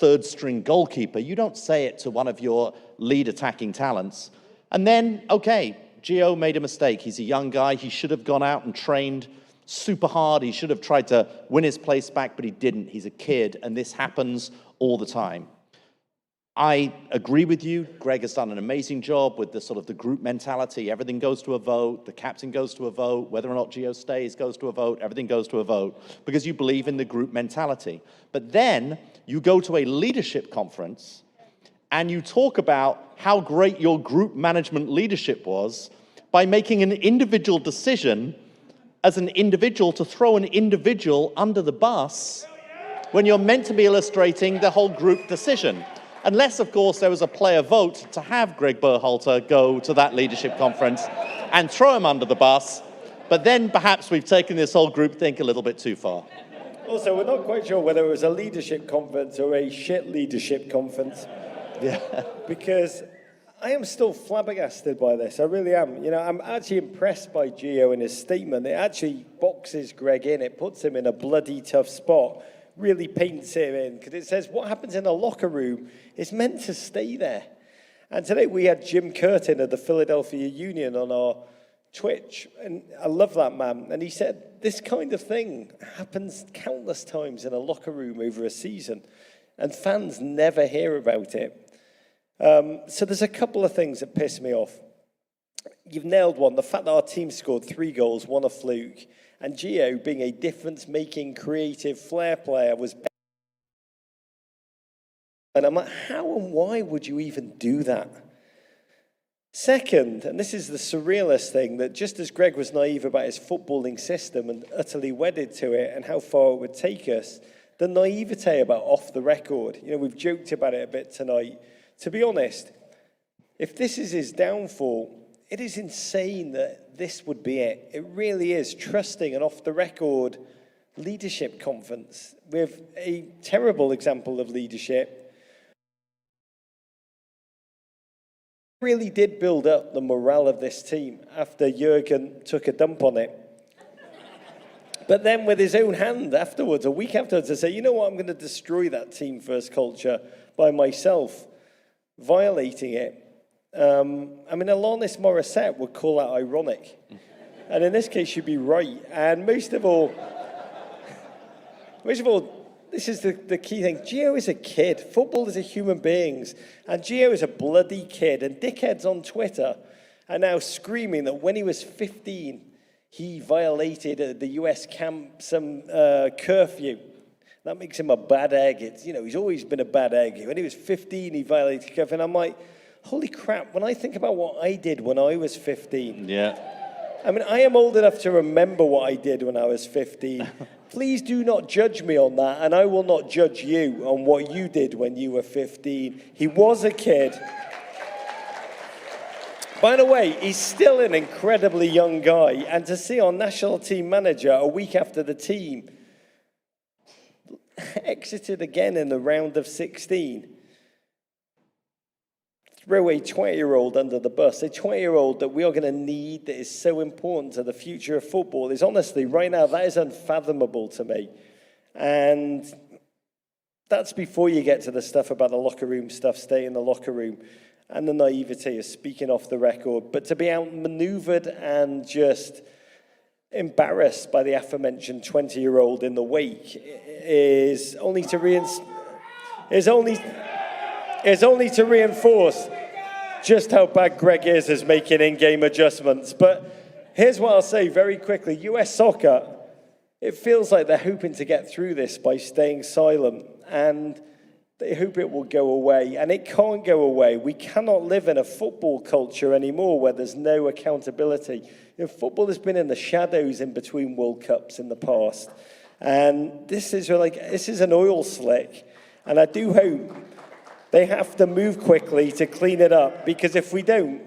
3rd-string goalkeeper. You don't say it to one of your lead attacking talents. And then, okay, Gio made a mistake. He's a young guy. He should have gone out and trained super hard. He should have tried to win his place back, but he didn't. He's a kid, and this happens all the time. I agree with you. Greg has done an amazing job with the sort of the group mentality. Everything goes to a vote. The captain goes to a vote. Whether or not Gio stays goes to a vote. Everything goes to a vote because you believe in the group mentality. But then you go to a leadership conference and you talk about how great your group management leadership was by making an individual decision as an individual to throw an individual under the bus when you're meant to be illustrating the whole group decision. Unless, of course, there was a player vote to have Greg Berhalter go to that leadership conference and throw him under the bus. But then perhaps we've taken this whole group think a little bit too far. Also, we're not quite sure whether it was a leadership conference or a shit leadership conference. Yeah. Because I am still flabbergasted by this. I really am. You know, I'm actually impressed by Gio and his statement. It actually boxes Greg in. It puts him in a bloody tough spot. Really paints him in. Because it says what happens in a locker room is meant to stay there. And today we had Jim Curtin of the Philadelphia Union on our Twitch. And I love that man. And he said this kind of thing happens countless times in a locker room over a season. And fans never hear about it. So there's a couple of things that piss me off. You've nailed one. The fact that our team scored 3 goals, one a fluke. And Gio, being a difference-making, creative flair player, was better. And I'm like, how and why would you even do that? Second, and this is the surrealist thing, that just as Greg was naive about his footballing system and utterly wedded to it and how far it would take us, the naivete about off the record. You know, we've joked about it a bit tonight. To be honest, if this is his downfall, it is insane that this would be it. It really is. Trusting an off-the-record leadership conference with a terrible example of leadership really did build up the morale of this team after Jurgen took a dump on it. But then with his own hand afterwards, a week afterwards, to say, you know what, I'm going to destroy that team-first culture by myself, violating it. I mean, Alanis Morissette would call that ironic. And in this case, she'd be right. And most of all, this is the key thing. Gio is a kid. Football is a human being. And Gio is a bloody kid. And dickheads on Twitter are now screaming that when he was 15, he violated the US camp some curfew. That makes him a bad egg. It's, you know, he's always been a bad egg. When he was 15, he violated curfew. And I'm like, holy crap, when I think about what I did when I was 15. Yeah. I mean, I am old enough to remember what I did when I was 15. Please do not judge me on that, and I will not judge you on what you did when you were 15. He was a kid. By the way, he's still an incredibly young guy, and to see our national team manager a week after the team exited again in the round of 16, throw a 20-year-old under the bus, a 20-year-old that we are going to need, that is so important to the future of football, is honestly, right now, that is unfathomable to me. And that's before you get to the stuff about the locker room stuff, stay in the locker room, and the naivety of speaking off the record. But to be outmaneuvered and just embarrassed by the aforementioned 20-year-old in the wake is only to reinforce just how bad Greg is making in-game adjustments. But here's what I'll say very quickly. US soccer, it feels like they're hoping to get through this by staying silent, and they hope it will go away. And it can't go away. We cannot live in a football culture anymore where there's no accountability. You know, football has been in the shadows in between World Cups in the past. And this is an oil slick. And I do hope they have to move quickly to clean it up, because if we don't,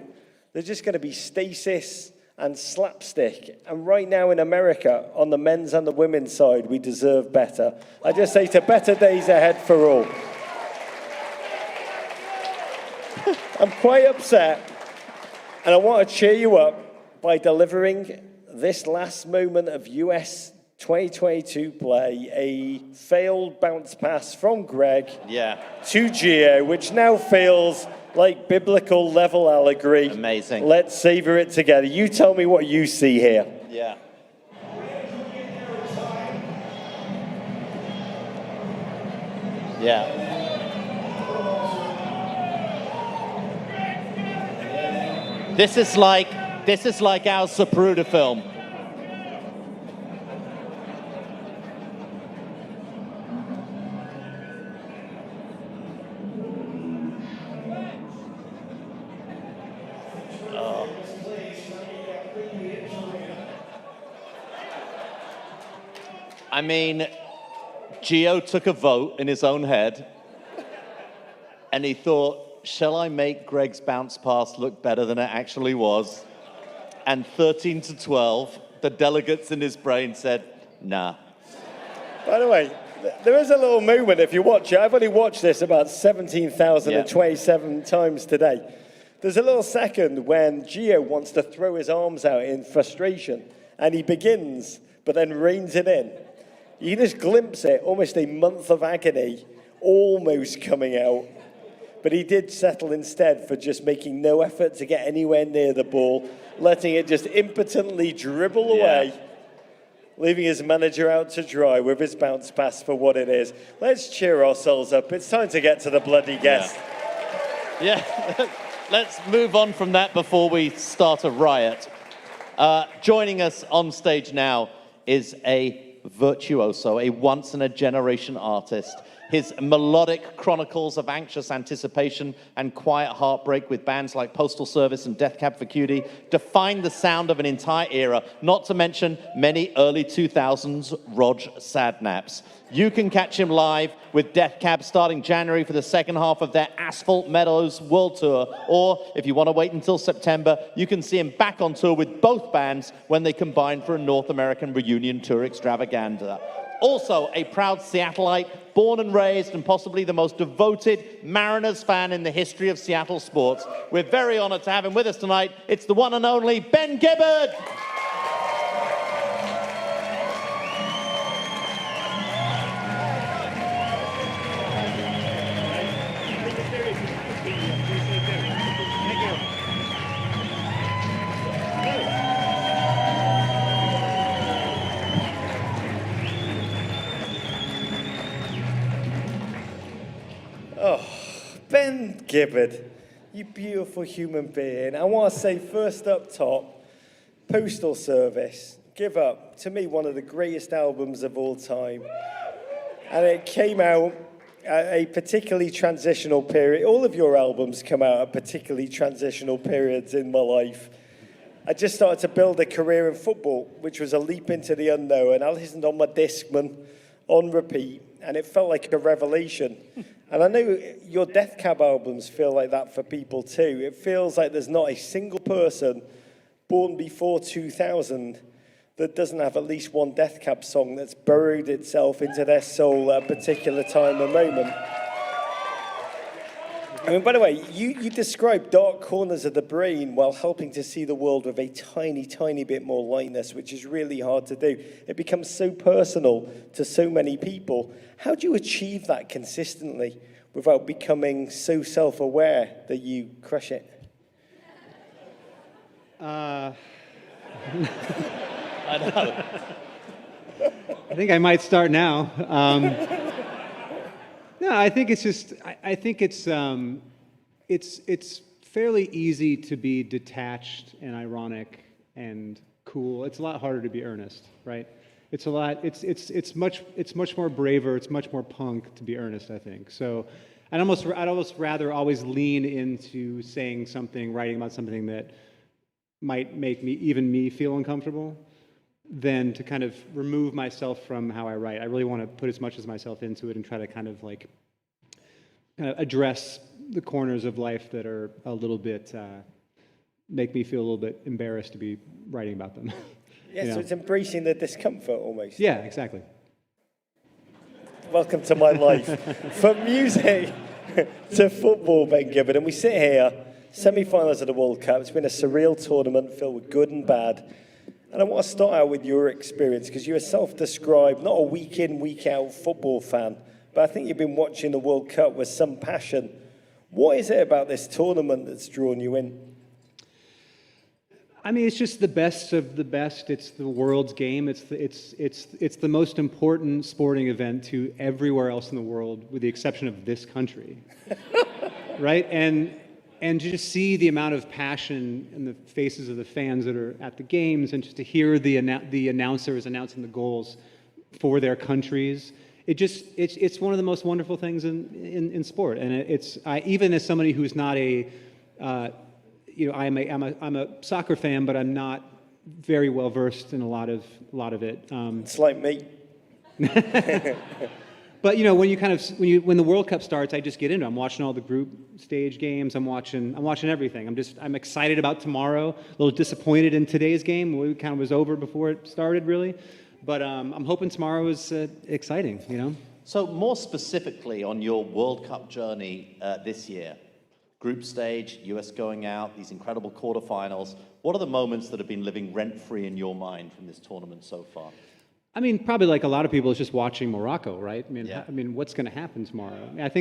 there's just going to be stasis and slapstick. And right now in America, on the men's and the women's side, we deserve better. I just say to better days ahead for all. I'm quite upset, and I want to cheer you up by delivering this last moment of US 2022 play, a failed bounce pass from Greg to Gio, which now feels like biblical level allegory. Amazing. Let's savor it together. You tell me what you see here. Yeah. Yeah. This is like our Zapruder film. I mean, Gio took a vote in his own head, and he thought, shall I make Greg's bounce pass look better than it actually was? And 13-12, the delegates in his brain said, nah. By the way, there is a little moment if you watch it. I've only watched this about 17,027 times today. There's a little second when Gio wants to throw his arms out in frustration, and he begins, but then reins it in. You can just glimpse it, almost a month of agony, almost coming out. But he did settle instead for just making no effort to get anywhere near the ball, letting it just impotently dribble away, leaving his manager out to dry with his bounce pass for what it is. Let's cheer ourselves up. It's time to get to the bloody guest. Yeah. Let's move on from that before we start a riot. Joining us on stage now is a virtuoso, a once-in-a-generation artist. His melodic chronicles of anxious anticipation and quiet heartbreak with bands like Postal Service and Death Cab for Cutie defined the sound of an entire era, not to mention many early 2000s Rog Sadnaps. You can catch him live with Death Cab starting January for the second half of their Asphalt Meadows World Tour, or if you want to wait until September, you can see him back on tour with both bands when they combine for a North American reunion tour extravaganza. Also a proud Seattleite, born and raised and possibly the most devoted Mariners fan in the history of Seattle sports. We're very honored to have him with us tonight. It's the one and only Ben Gibbard. Ben Gibbard, you beautiful human being. I want to say first up top, Postal Service, Give Up, to me one of the greatest albums of all time. And it came out at a particularly transitional period. All of your albums come out at particularly transitional periods in my life. I just started to build a career in football, which was a leap into the unknown. I listened on my Discman on repeat, and it felt like a revelation. And I know your Death Cab albums feel like that for people too. It feels like there's not a single person born before 2000 that doesn't have at least one Death Cab song that's burrowed itself into their soul at a particular time or moment. I mean, by the way, you describe dark corners of the brain while helping to see the world with a tiny, tiny bit more lightness, which is really hard to do. It becomes so personal to so many people. How do you achieve that consistently without becoming so self-aware that you crush it? I know. I think I might start now. No, I think it's just. I think it's fairly easy to be detached and ironic and cool. It's a lot harder to be earnest, right? It's a lot. It's much more braver. It's much more punk to be earnest, I think. So, I'd almost rather always lean into saying something, writing about something that might make me feel uncomfortable, than to kind of remove myself from how I write. I really want to put as much as myself into it and try to kind of address the corners of life that are a little bit, make me feel a little bit embarrassed to be writing about them. Yeah, You so know? it's embracing the discomfort almost. Yeah, exactly. Welcome to my life. From music to football, Ben Gibbard, and we sit here, semi-finals of the World Cup. It's been a surreal tournament filled with good and bad. And I want to start out with your experience, because you're a self-described, not a week-in, week-out football fan, but I think you've been watching the World Cup with some passion. What is it about this tournament that's drawn you in? I mean, it's just the best of the best. It's the world's game. It's the most important sporting event to everywhere else in the world, with the exception of this country, right? And to just see the amount of passion in the faces of the fans that are at the games, and just to hear the announcers announcing the goals for their countries, it's one of the most wonderful things in sport. And even as somebody who's not I'm a soccer fan, but I'm not very well versed in a lot of it. It's like me. But when you when the World Cup starts, I just get into it. I'm watching all the group stage games. I'm watching everything. I'm excited about tomorrow. A little disappointed in today's game. It kind of was over before it started, really. But I'm hoping tomorrow is exciting. So more specifically on your World Cup journey this year, group stage, US going out, these incredible quarterfinals. What are the moments that have been living rent-free in your mind from this tournament so far? I mean, probably like a lot of people, it's just watching Morocco, right? Yeah. I mean, what's going to happen tomorrow? I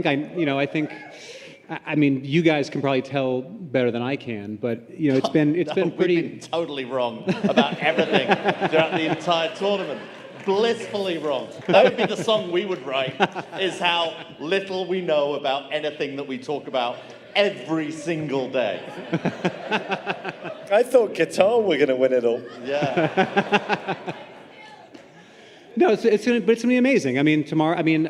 mean, you guys can probably tell better than I can, but it's been pretty. We've been totally wrong about everything throughout the entire tournament. Blissfully wrong. That would be the song we would write, is how little we know about anything that we talk about every single day. I thought Qatar were going to win it all. Yeah. No, it's gonna be amazing. I mean, tomorrow. I mean,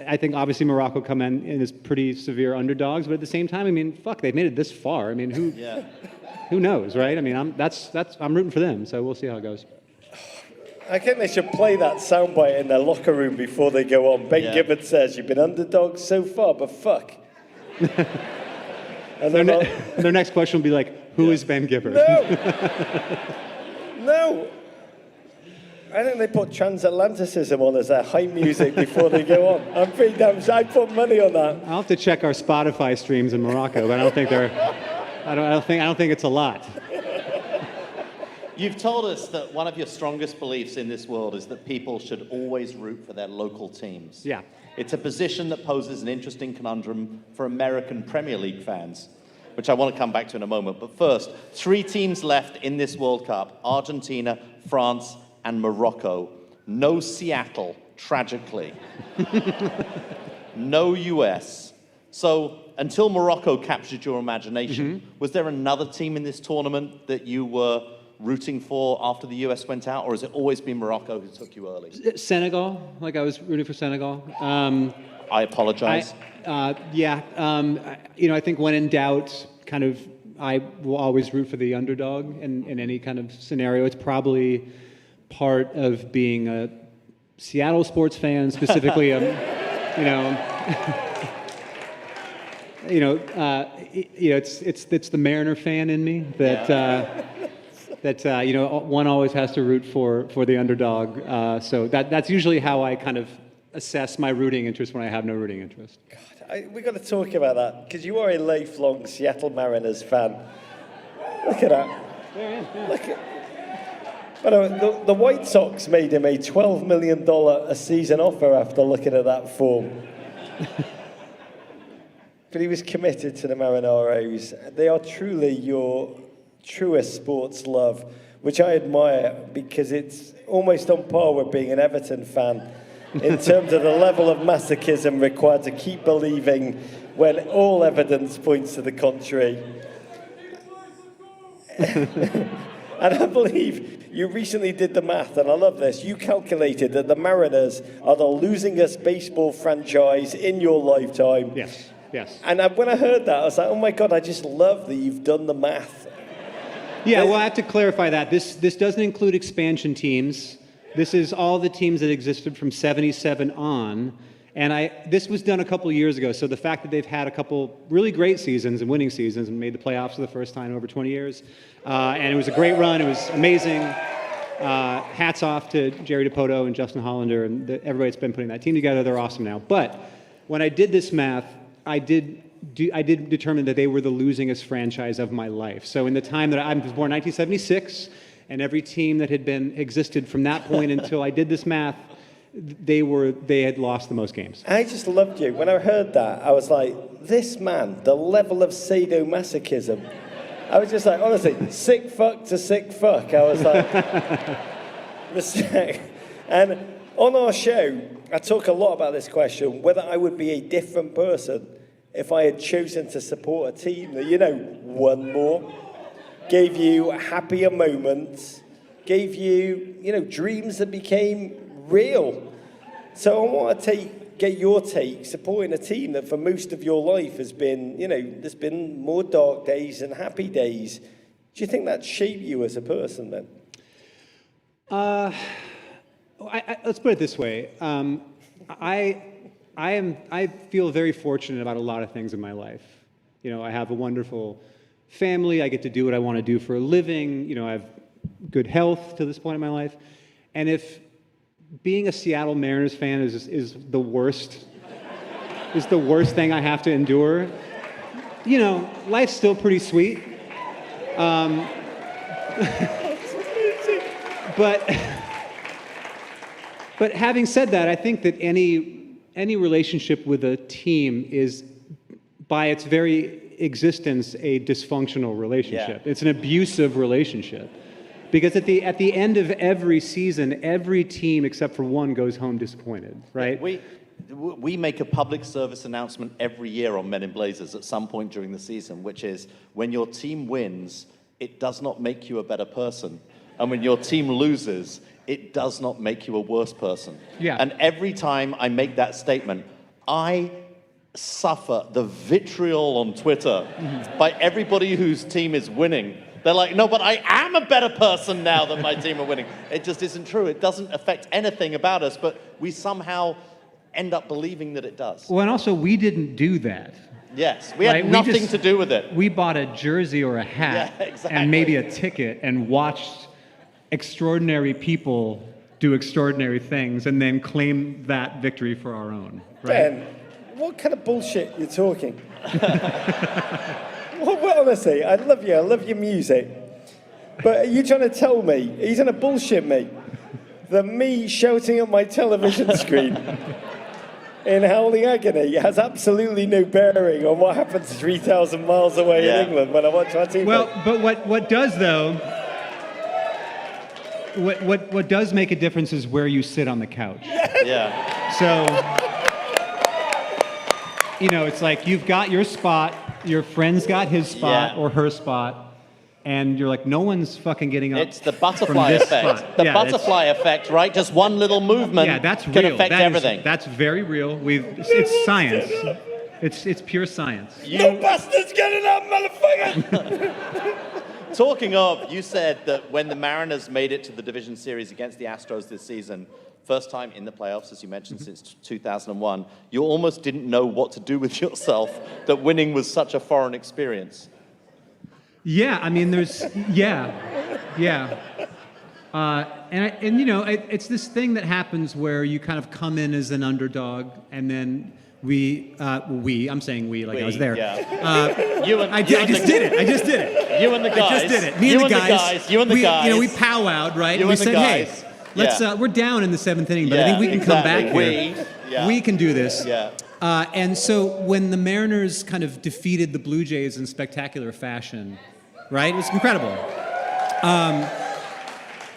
I think obviously Morocco come in as pretty severe underdogs, but at the same time, I mean, fuck, they've made it this far. I mean, who knows, right? I mean, I'm rooting for them, so we'll see how it goes. I think they should play that soundbite in their locker room before they go on. Ben Gibbard says, "You've been underdogs so far, but fuck." And their next question will be like, "Who is Ben Gibbard?" No. I think they put transatlanticism on as their hype music before they go on. I'm pretty damn sure. I put money on that. I'll have to check our Spotify streams in Morocco, but I don't think it's a lot. You've told us that one of your strongest beliefs in this world is that people should always root for their local teams. Yeah. It's a position that poses an interesting conundrum for American Premier League fans, which I want to come back to in a moment. But first, 3 teams left in this World Cup: Argentina, France, and Morocco. No Seattle, tragically. No US. So until Morocco captured your imagination, was there another team in this tournament that you were rooting for after the US went out, or has it always been Morocco who took you early? Senegal, I was rooting for Senegal. I apologize. I think when in doubt, I will always root for the underdog in any kind of scenario. It's probably part of being a Seattle sports fan, specifically, it's the Mariner fan in me that one always has to root for the underdog. So that's usually how I kind of assess my rooting interest when I have no rooting interest. God, we've got to talk about that, because you are a lifelong Seattle Mariners fan. Look at that. Look at. But the White Sox made him a $12 million a season offer after looking at that form. But he was committed to the Marineros. They are truly your truest sports love, which I admire, because it's almost on par with being an Everton fan in terms of the level of masochism required to keep believing when all evidence points to the contrary. And I believe you recently did the math, and I love this. You calculated that the Mariners are the losingest baseball franchise in your lifetime. Yes. And when I heard that, I was like, oh my God, I just love that you've done the math. Yeah, well, I have to clarify that. This doesn't include expansion teams. This is all the teams that existed from 77 on. And this was done a couple of years ago, so the fact that they've had a couple really great seasons and winning seasons and made the playoffs for the first time in over 20 years, and it was a great run. It was amazing. Hats off to Jerry DiPoto and Justin Hollander and everybody that's been putting that team together. They're awesome now. But when I did this math, I did determine that they were the losingest franchise of my life. So in the time that I was born in 1976, and every team that had existed from that point until I did this math, they had lost the most games. I just loved you. When I heard that, I was like, this man, the level of sadomasochism. I was just like, honestly, sick fuck to sick fuck. I was like, respect. And on our show, I talk a lot about this question, whether I would be a different person if I had chosen to support a team that, won more, gave you happier moments, gave you, dreams that became real. So I want to get your take, supporting a team that for most of your life has been, there's been more dark days than happy days. Do you think that shaped you as a person then? Let's put it this way. I feel very fortunate about a lot of things in my life. You know, I have a wonderful family. I get to do what I want to do for a living. You know, I have good health to this point in my life. And if being a Seattle Mariners fan is the worst thing I have to endure, you know, life's still pretty sweet. But having said that, I think that any relationship with a team is, by its very existence, a dysfunctional relationship. Yeah. It's an abusive relationship. Because at the end of every season, every team except for one goes home disappointed, right? We make a public service announcement every year on Men in Blazers at some point during the season, which is when your team wins, it does not make you a better person. And when your team loses, it does not make you a worse person. Yeah. And every time I make that statement, I suffer the vitriol on Twitter by everybody whose team is winning. They're like, no, but I am a better person now that my team are winning. It just isn't true. It doesn't affect anything about us, but we somehow end up believing that it does. Well, and also, we didn't do that. Yes, we had nothing to do with it. We bought a jersey or a hat and maybe a ticket and watched extraordinary people do extraordinary things and then claim that victory for our own. Right? Ben, what kind of bullshit you're talking? Well, honestly, I love you. I love your music. But are you trying to tell me, are you trying to bullshit me, that me shouting at my television screen in howling agony has absolutely no bearing on what happens 3,000 miles away in England when I watch my team? Well, but what does, though, what does make a difference is where you sit on the couch. Yeah. So, you know, it's like you've got your spot, your friend's got his spot or her spot, and you're like, no one's fucking getting up. It's the butterfly effect. Spot. The butterfly effect, right? Just one little movement that's can real. affect everything. That's very real. It's science. It's pure science. No bastards getting up, motherfucker! Talking of, you said that when the Mariners made it to the division series against the Astros this season, first time in the playoffs, as you mentioned, since 2001, you almost didn't know what to do with yourself, that winning was such a foreign experience. Yeah, I mean, and you know, it's this thing that happens where you kind of come in as an underdog, and then I'm saying we, like I was there. Yeah. I just did it. You and the guys. I just did it. Me and the guys. You and the guys. You know, we powwowed, right? You and we and the said, guys. hey, let's. We're down in the seventh inning, but I think we can come back here. We can do this. Yeah. And so when the Mariners kind of defeated the Blue Jays in spectacular fashion, right? It was incredible.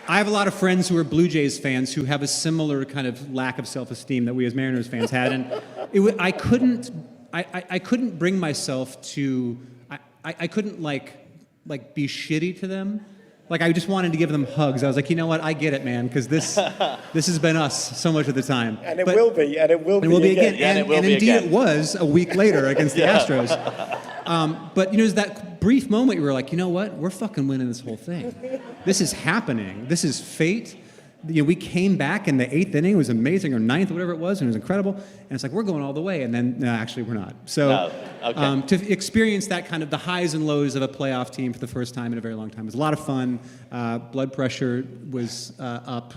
I have a lot of friends who are Blue Jays fans who have a similar kind of lack of self-esteem that we as Mariners fans had, and I couldn't bring myself to. I couldn't like be shitty to them. Like, I just wanted to give them hugs. I was like, you know what? I get it, man, because this has been us so much of the time. And it will be again. And indeed it was a week later against the Astros. But, you know, there's that brief moment where you're like, you know what? We're fucking winning this whole thing. This is happening. This is fate. You know, we came back in the eighth inning. It was amazing, or ninth, whatever it was, and it was incredible. And it's like, we're going all the way. And then, no, actually, we're not. So to experience that kind of the highs and lows of a playoff team for the first time in a very long time was a lot of fun. Blood pressure was up.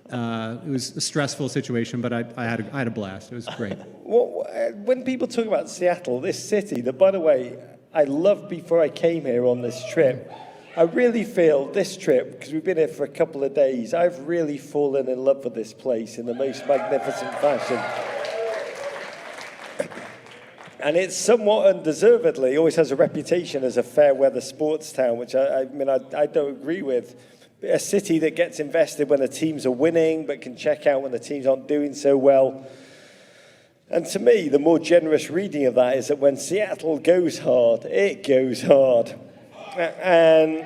It was a stressful situation, but I had a blast. It was great. Well, when people talk about Seattle, this city that, by the way, I loved before I came here on this trip, I really feel this trip, because we've been here for a couple of days, I've really fallen in love with this place in the most magnificent fashion. And it's somewhat undeservedly always has a reputation as a fair weather sports town, which I don't agree with. A city that gets invested when the teams are winning, but can check out when the teams aren't doing so well. And to me, the more generous reading of that is that when Seattle goes hard, it goes hard. And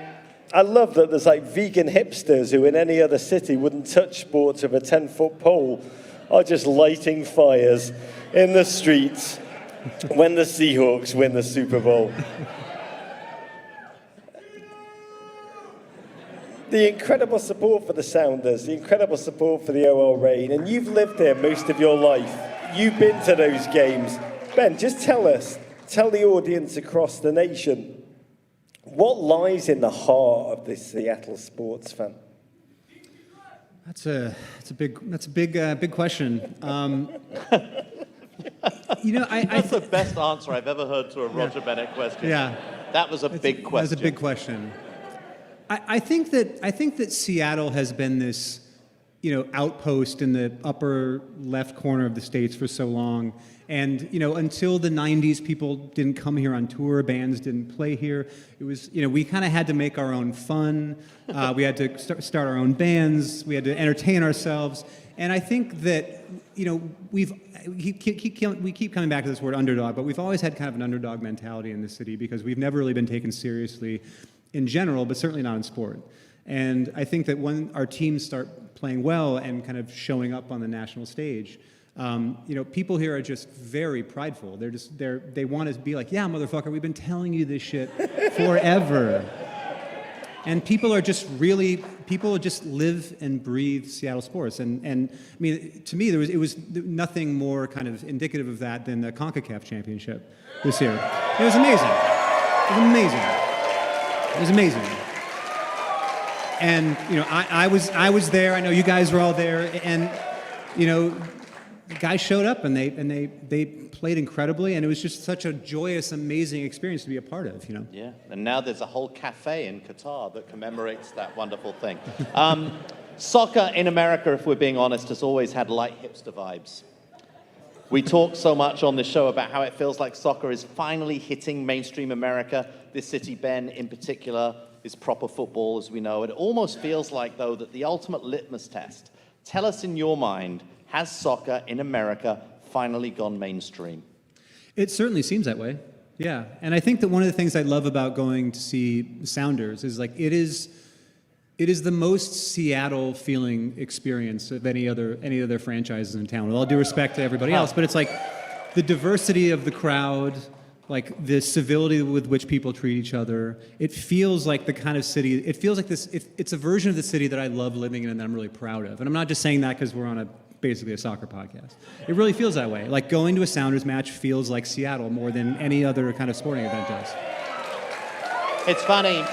I love that there's like vegan hipsters who in any other city wouldn't touch sports with a 10-foot pole are just lighting fires in the streets when the Seahawks win the Super Bowl. the incredible support for the Sounders, the incredible support for the OL Reign, and you've lived there most of your life. You've been to those games. Ben, just tell the audience across the nation, what lies in the heart of this Seattle sports fan? That's a big question. That's the best answer I've ever heard to a Roger Bennett question. Yeah. That was a big question. That was a big question. I think that Seattle has been this, outpost in the upper left corner of the States for so long. And, until the 90s, people didn't come here on tour, bands didn't play here. It was, we kind of had to make our own fun. We had to start our own bands. We had to entertain ourselves. And I think that, we keep coming back to this word underdog, but we've always had kind of an underdog mentality in this city because we've never really been taken seriously in general, but certainly not in sport. And I think that when our teams start playing well and kind of showing up on the national stage, people here are just very prideful. They want to be like, yeah, motherfucker, we've been telling you this shit forever. And people just live and breathe Seattle sports. And I mean, to me, it was nothing more kind of indicative of that than the CONCACAF championship this year. It was amazing. It was amazing. It was amazing. And, I was there. I know you guys were all there. And, the guys showed up and they played incredibly, and it was just such a joyous, amazing experience to be a part of, Yeah, and now there's a whole cafe in Qatar that commemorates that wonderful thing. Soccer in America, if we're being honest, has always had light hipster vibes. We talk so much on this show about how it feels like soccer is finally hitting mainstream America. This city, Ben, in particular, is proper football, as we know. It almost feels like, though, that the ultimate litmus test. Tell us in your mind, has soccer in America finally gone mainstream? It certainly seems that way, yeah. And I think that one of the things I love about going to see Sounders is like it is the most Seattle feeling experience of any other franchises in town. With all due respect to everybody else, but it's like the diversity of the crowd, like the civility with which people treat each other. It feels like the kind of city. It feels like this. It's a version of the city that I love living in and that I'm really proud of. And I'm not just saying that because we're on basically a soccer podcast. It really feels that way. Like going to a Sounders match feels like Seattle more than any other kind of sporting event does. It's funny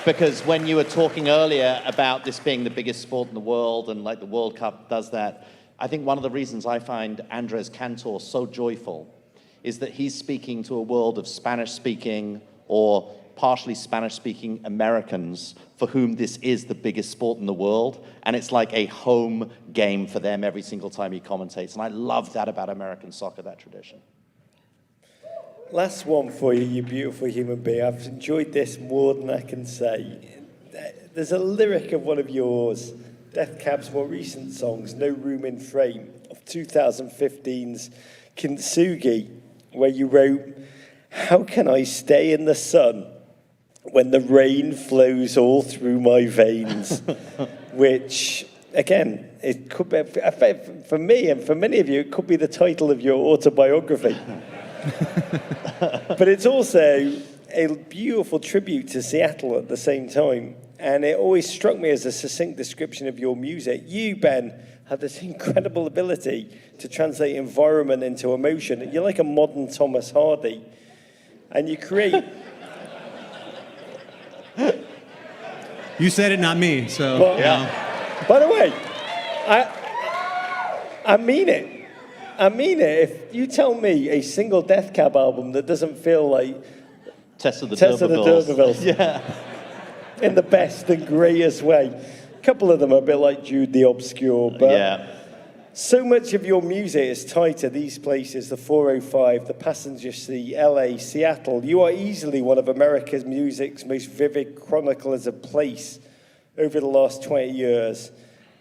because when you were talking earlier about this being the biggest sport in the world and like the World Cup does that, I think one of the reasons I find Andres Cantor so joyful is that he's speaking to a world of Spanish-speaking or partially Spanish-speaking Americans for whom this is the biggest sport in the world, and it's like a home game for them every single time he commentates, and I love that about American soccer, that tradition. Last one for you, you beautiful human being. I've enjoyed this more than I can say. There's a lyric of one of yours, Death Cab's more recent songs, No Room in Frame, of 2015's Kintsugi, where you wrote, how can I stay in the sun when the rain flows all through my veins? Which, again, it could be, for me and for many of you, it could be the title of your autobiography. But it's also a beautiful tribute to Seattle at the same time. And it always struck me as a succinct description of your music. You, Ben, have this incredible ability to translate environment into emotion. You're like a modern Thomas Hardy. And you create... You said it, not me, so... Well, yeah. By the way, I mean it. I mean it. If you tell me a single Death Cab album that doesn't feel like... Test of the D'Urbervilles. Yeah. In the best and greatest way. A couple of them are a bit like Jude the Obscure, but... Yeah. So much of your music is tied to these places, the 405, the passenger seat, LA, Seattle. You are easily one of America's music's most vivid chroniclers of place over the last 20 years.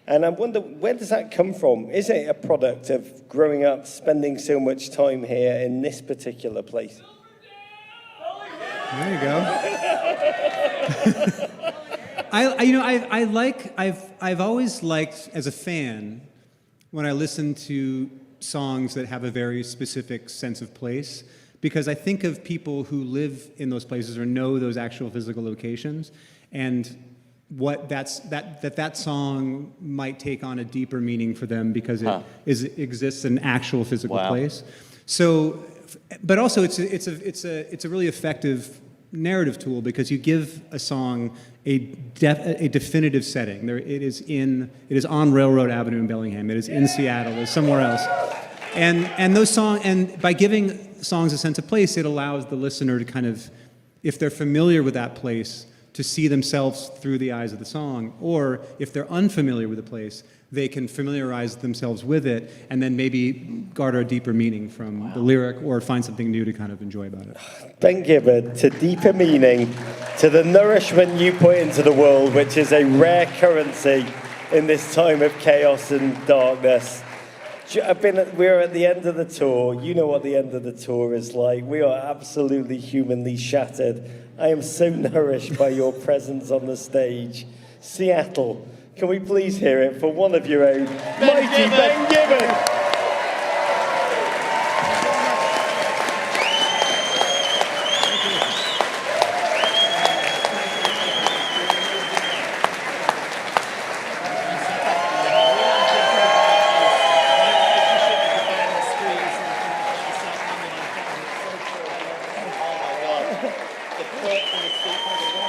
And I wonder, where does that come from? Is it a product of growing up, spending so much time here in this particular place? There you go. I've always liked, as a fan, when I listen to songs that have a very specific sense of place, because I think of people who live in those places or know those actual physical locations, and what that song might take on a deeper meaning for them because it exists in an actual physical place. So, but also it's a really effective narrative tool because you give a song a definitive setting. It is on Railroad Avenue in Bellingham. It is in Seattle. It's somewhere else. And by giving songs a sense of place, it allows the listener to kind of, if they're familiar with that place, to see themselves through the eyes of the song, or if they're unfamiliar with the place, they can familiarize themselves with it and then maybe garner a deeper meaning from the lyric or find something new to kind of enjoy about it. Ben Gibbard, to deeper meaning, to the nourishment you put into the world, which is a rare currency in this time of chaos and darkness. We're at the end of the tour. You know what the end of the tour is like. We are absolutely humanly shattered. I am so nourished by your presence on the stage. Seattle, can we please hear it for one of your own, mighty Ben Gibbard?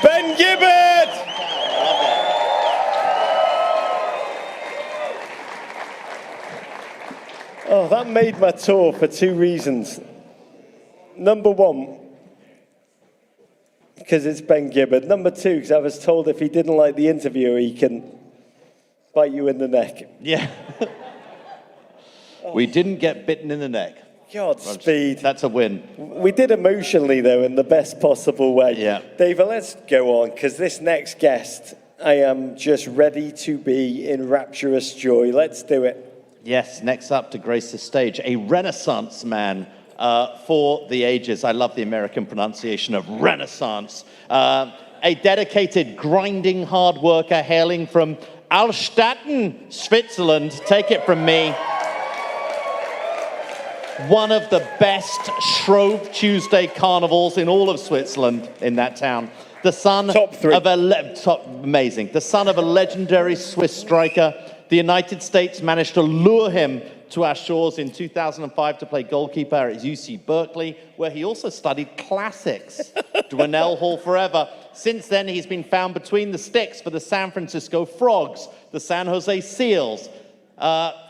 Ben Gibbard! Oh, that made my tour for two reasons. Number one, because it's Ben Gibbard. Number two, because I was told if he didn't like the interview, he can bite you in the neck. Yeah. We didn't get bitten in the neck. Godspeed. That's a win. We did emotionally, though, in the best possible way. Yeah. David, let's go on, because this next guest, I am just ready to be in rapturous joy. Let's do it. Yes, next up to grace the stage, a Renaissance man for the ages. I love the American pronunciation of Renaissance. A dedicated, grinding hard worker hailing from Altstatten, Switzerland. Take it from me. One of the best Shrove Tuesday carnivals in all of Switzerland, in that town. The son Top three. of amazing. The son of a legendary Swiss striker. The United States managed to lure him to our shores in 2005 to play goalkeeper at UC Berkeley, where he also studied classics. Dwinell Hall forever. Since then, he's been found between the sticks for the San Francisco Frogs, the San Jose Seals,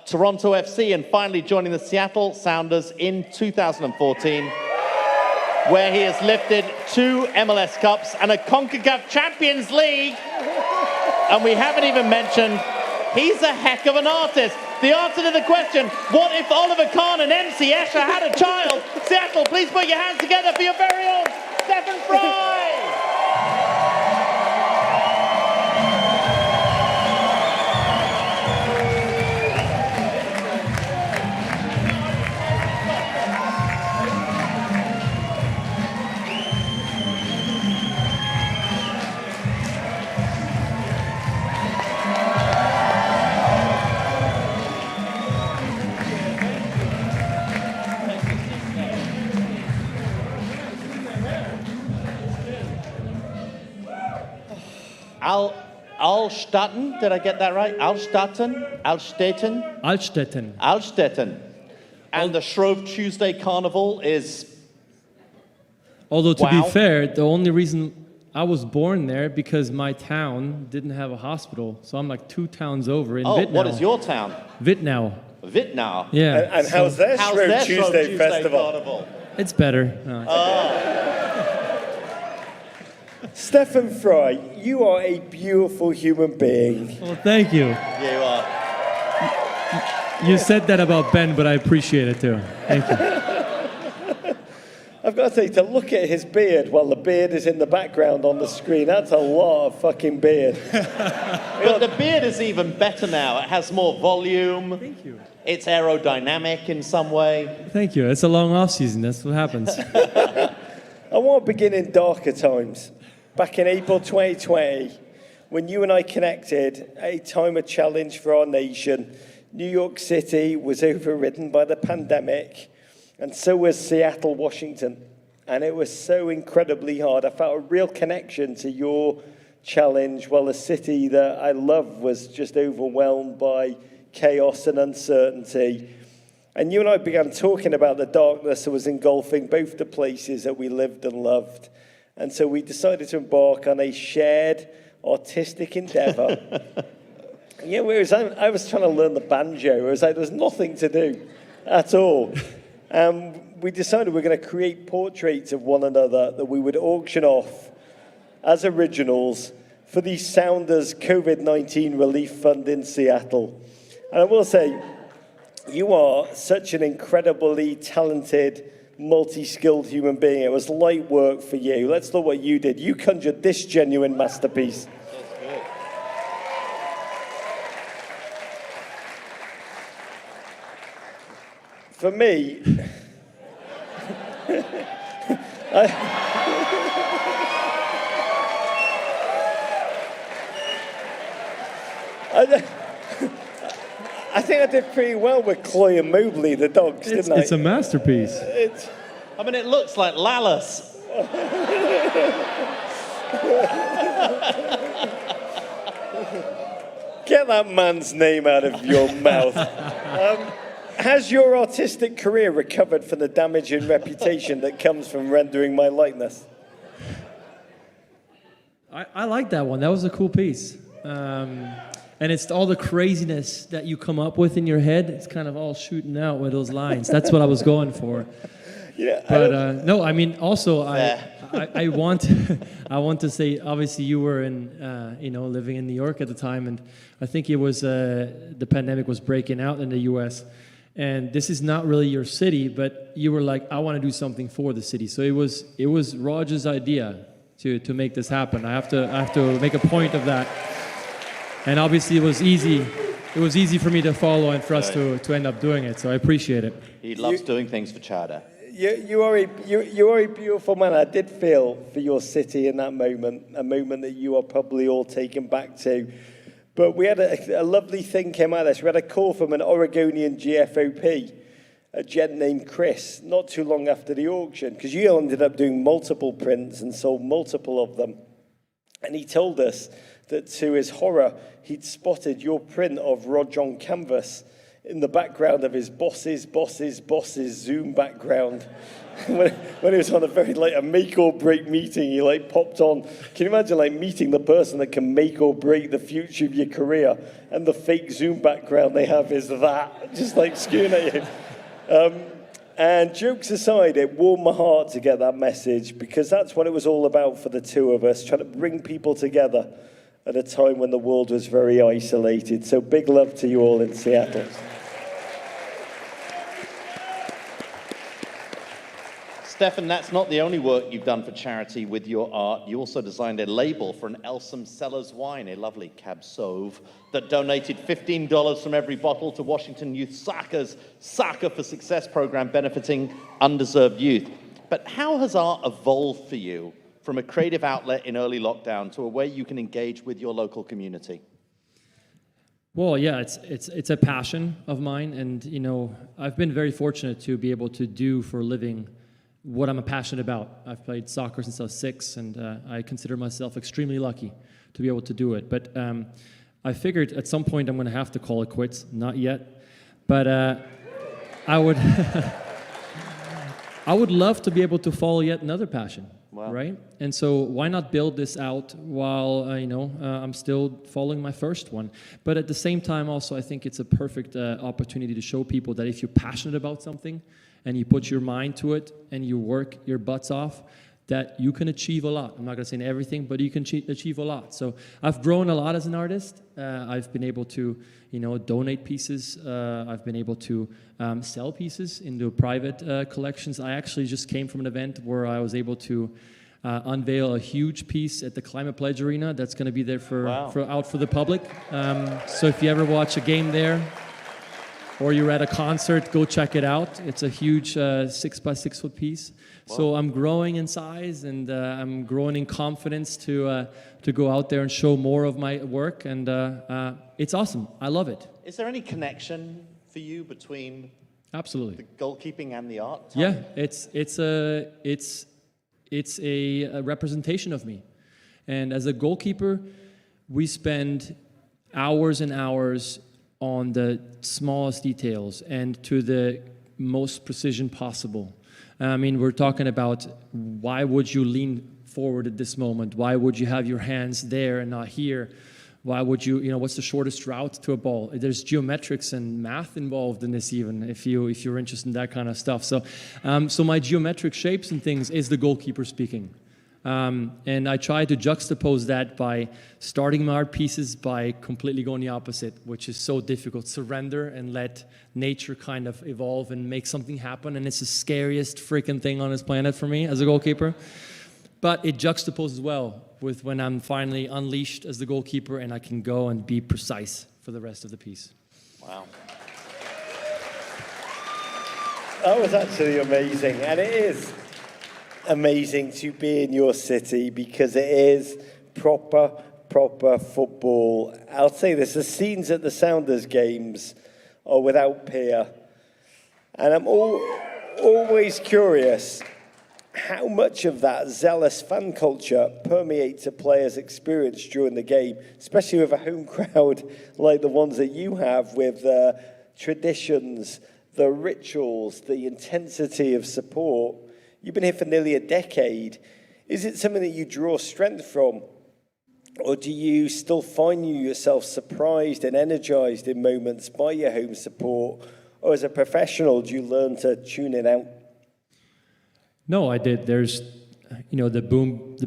Toronto FC, and finally joining the Seattle Sounders in 2014, where he has lifted 2 MLS Cups and a CONCACAF Champions League. And we haven't even mentioned, he's a heck of an artist. The answer to the question, what if Oliver Kahn and MC Escher had a child? Seattle, please put your hands together for your very own Stefan Frei. Altstatten, did I get that right? Altstatten? And the Shrove Tuesday Carnival is... Although, to Wow. be fair, the only reason I was born there because my town didn't have a hospital. So I'm like 2 towns over in Wittnau. what is your town? Wittnau. Wittnau. Yeah. And how's their How's Shrove their Tuesday Shrove festival? Carnival? It's better. Stefan Frei, you are a beautiful human being. Well, thank you. You are. You said that about Ben, but I appreciate it too. Thank you. I've got to say, to look at his beard while the beard is in the background on the screen, that's a lot of fucking beard. But the beard is even better now. It has more volume. Thank you. It's aerodynamic in some way. Thank you. It's a long off season. That's what happens. I want to begin in darker times. Back in April 2020, when you and I connected, a time of challenge for our nation, New York City was overridden by the pandemic, and so was Seattle, Washington. And it was so incredibly hard. I felt a real connection to your challenge, while a city that I love was just overwhelmed by chaos and uncertainty. And you and I began talking about the darkness that was engulfing both the places that we lived and loved. And so we decided to embark on a shared artistic endeavor. Yeah, whereas I was trying to learn the banjo, it was like there was nothing to do at all. We decided we're going to create portraits of one another that we would auction off as originals for the Sounders COVID-19 Relief Fund in Seattle. And I will say, you are such an incredibly talented, multi-skilled human being. It was light work for you. Let's look what you did. You conjured this genuine masterpiece. That's good. For me, I think I did pretty well with Chloe and Mobley, the dogs, didn't I? It's a masterpiece. I mean, it looks like Lallis. Get that man's name out of your mouth. Has your artistic career recovered from the damage and reputation that comes from rendering my likeness? I like that one. That was a cool piece. And it's all the craziness that you come up with in your head. It's kind of all shooting out with those lines. That's what I was going for. Yeah, But no, I mean, also I want to say, obviously you were in living in New York at the time, and I think it was the pandemic was breaking out in the U.S. And this is not really your city, but you were like, I want to do something for the city. So it was Roger's idea to make this happen. I have to make a point of that. And obviously it was easy for me to follow and for us to end up doing it. So I appreciate it. He loves doing things for Chowder. You are a beautiful man. I did feel for your city in that moment, a moment that you are probably all taken back to. But we had a lovely thing came out of this. We had a call from an Oregonian GFOP, a gent named Chris, not too long after the auction, because you ended up doing multiple prints and sold multiple of them. And he told us that to his horror, he'd spotted your print of Roger on canvas in the background of his boss's Zoom background. when he was on a make or break meeting, he popped on. Can you imagine meeting the person that can make or break the future of your career, and the fake Zoom background they have is that, just skewing at you. And jokes aside, it warmed my heart to get that message, because that's what it was all about for the two of us, trying to bring people together at a time when the world was very isolated. So big love to you all in Seattle. Stefan, that's not the only work you've done for charity with your art. You also designed a label for an Elsum Cellars wine, a lovely Cab Sauv, that donated $15 from every bottle to Washington Youth Soccer's Soccer for Success program benefiting undeserved youth. But how has art evolved for you from a creative outlet in early lockdown to a way you can engage with your local community? Well, yeah, it's a passion of mine, and I've been very fortunate to be able to do for a living what I'm passionate about. I've played soccer since I was 6, and I consider myself extremely lucky to be able to do it. But I figured at some point I'm going to have to call it quits. Not yet, but I would I would love to be able to follow yet another passion. Wow. Right? And so why not build this out while, I'm still following my first one. But at the same time, also, I think it's a perfect opportunity to show people that if you're passionate about something and you put your mind to it and you work your butts off, that you can achieve a lot. I'm not going to say everything, but you can achieve a lot. So I've grown a lot as an artist. I've been able to, donate pieces. I've been able to sell pieces into private collections. I actually just came from an event where I was able to unveil a huge piece at the Climate Pledge Arena that's going to be there out for the public. So if you ever watch a game there, or you're at a concert, go check it out. It's a huge 6 by 6 foot piece. Wow. So I'm growing in size, and I'm growing in confidence to go out there and show more of my work, and it's awesome. I love it. Is there any connection for you between absolutely the goalkeeping and the art? Yeah, it's a representation of me. And as a goalkeeper, we spend hours and hours on the smallest details and to the most precision possible. I mean, we're talking about why would you lean forward at this moment? Why would you have your hands there and not here? Why would you, what's the shortest route to a ball? There's geometrics and math involved in this even, if you're interested in that kind of stuff. So my geometric shapes and things is the goalkeeper speaking. And I try to juxtapose that by starting my art pieces by completely going the opposite, which is so difficult. Surrender and let nature kind of evolve and make something happen. And it's the scariest freaking thing on this planet for me as a goalkeeper. But it juxtaposes well with when I'm finally unleashed as the goalkeeper and I can go and be precise for the rest of the piece. Wow. That was actually amazing. And it is amazing to be in your city because it is proper football. I'll say this, the scenes at the Sounders games are without peer. And I'm always curious how much of that zealous fan culture permeates a player's experience during the game, especially with a home crowd like the ones that you have, with the traditions, the rituals, the intensity of support. You've been here for nearly a decade. Is it something that you draw strength from? Or do you still find yourself surprised and energized in moments by your home support? Or as a professional, do you learn to tune it out? No, I did. There's, the boom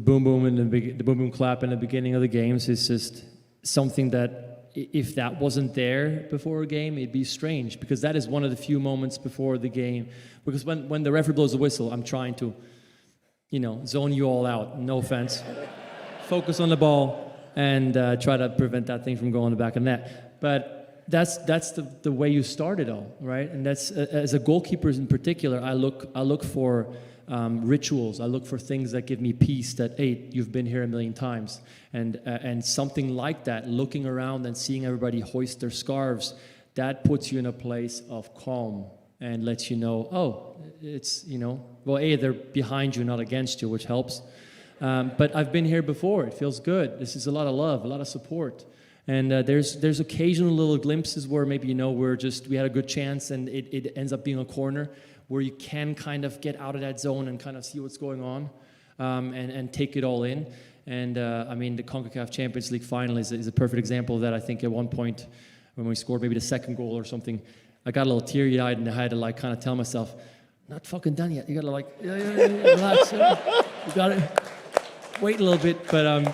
and the boom clap in the beginning of the games is just something that if that wasn't there before a game, it'd be strange because that is one of the few moments before the game. Because when the referee blows the whistle, I'm trying to, zone you all out. No offense. Focus on the ball and try to prevent that thing from going in the back of the net. But that's the way you start it all, right? And that's as a goalkeeper in particular, I look for rituals. I look for things that give me peace. That hey, you've been here a million times, and something like that. Looking around and seeing everybody hoist their scarves, that puts you in a place of calm and lets you know, oh, it's they're behind you, not against you, which helps. But I've been here before. It feels good. This is a lot of love, a lot of support. And there's occasional little glimpses where maybe we had a good chance and it ends up being a corner where you can kind of get out of that zone and kind of see what's going on and take it all in. And the CONCACAF Champions League final is a perfect example of that. I think at one point when we scored maybe the second goal or something, I got a little teary-eyed and I had to kind of tell myself, not fucking done yet. You got to relax. You got to wait a little bit. But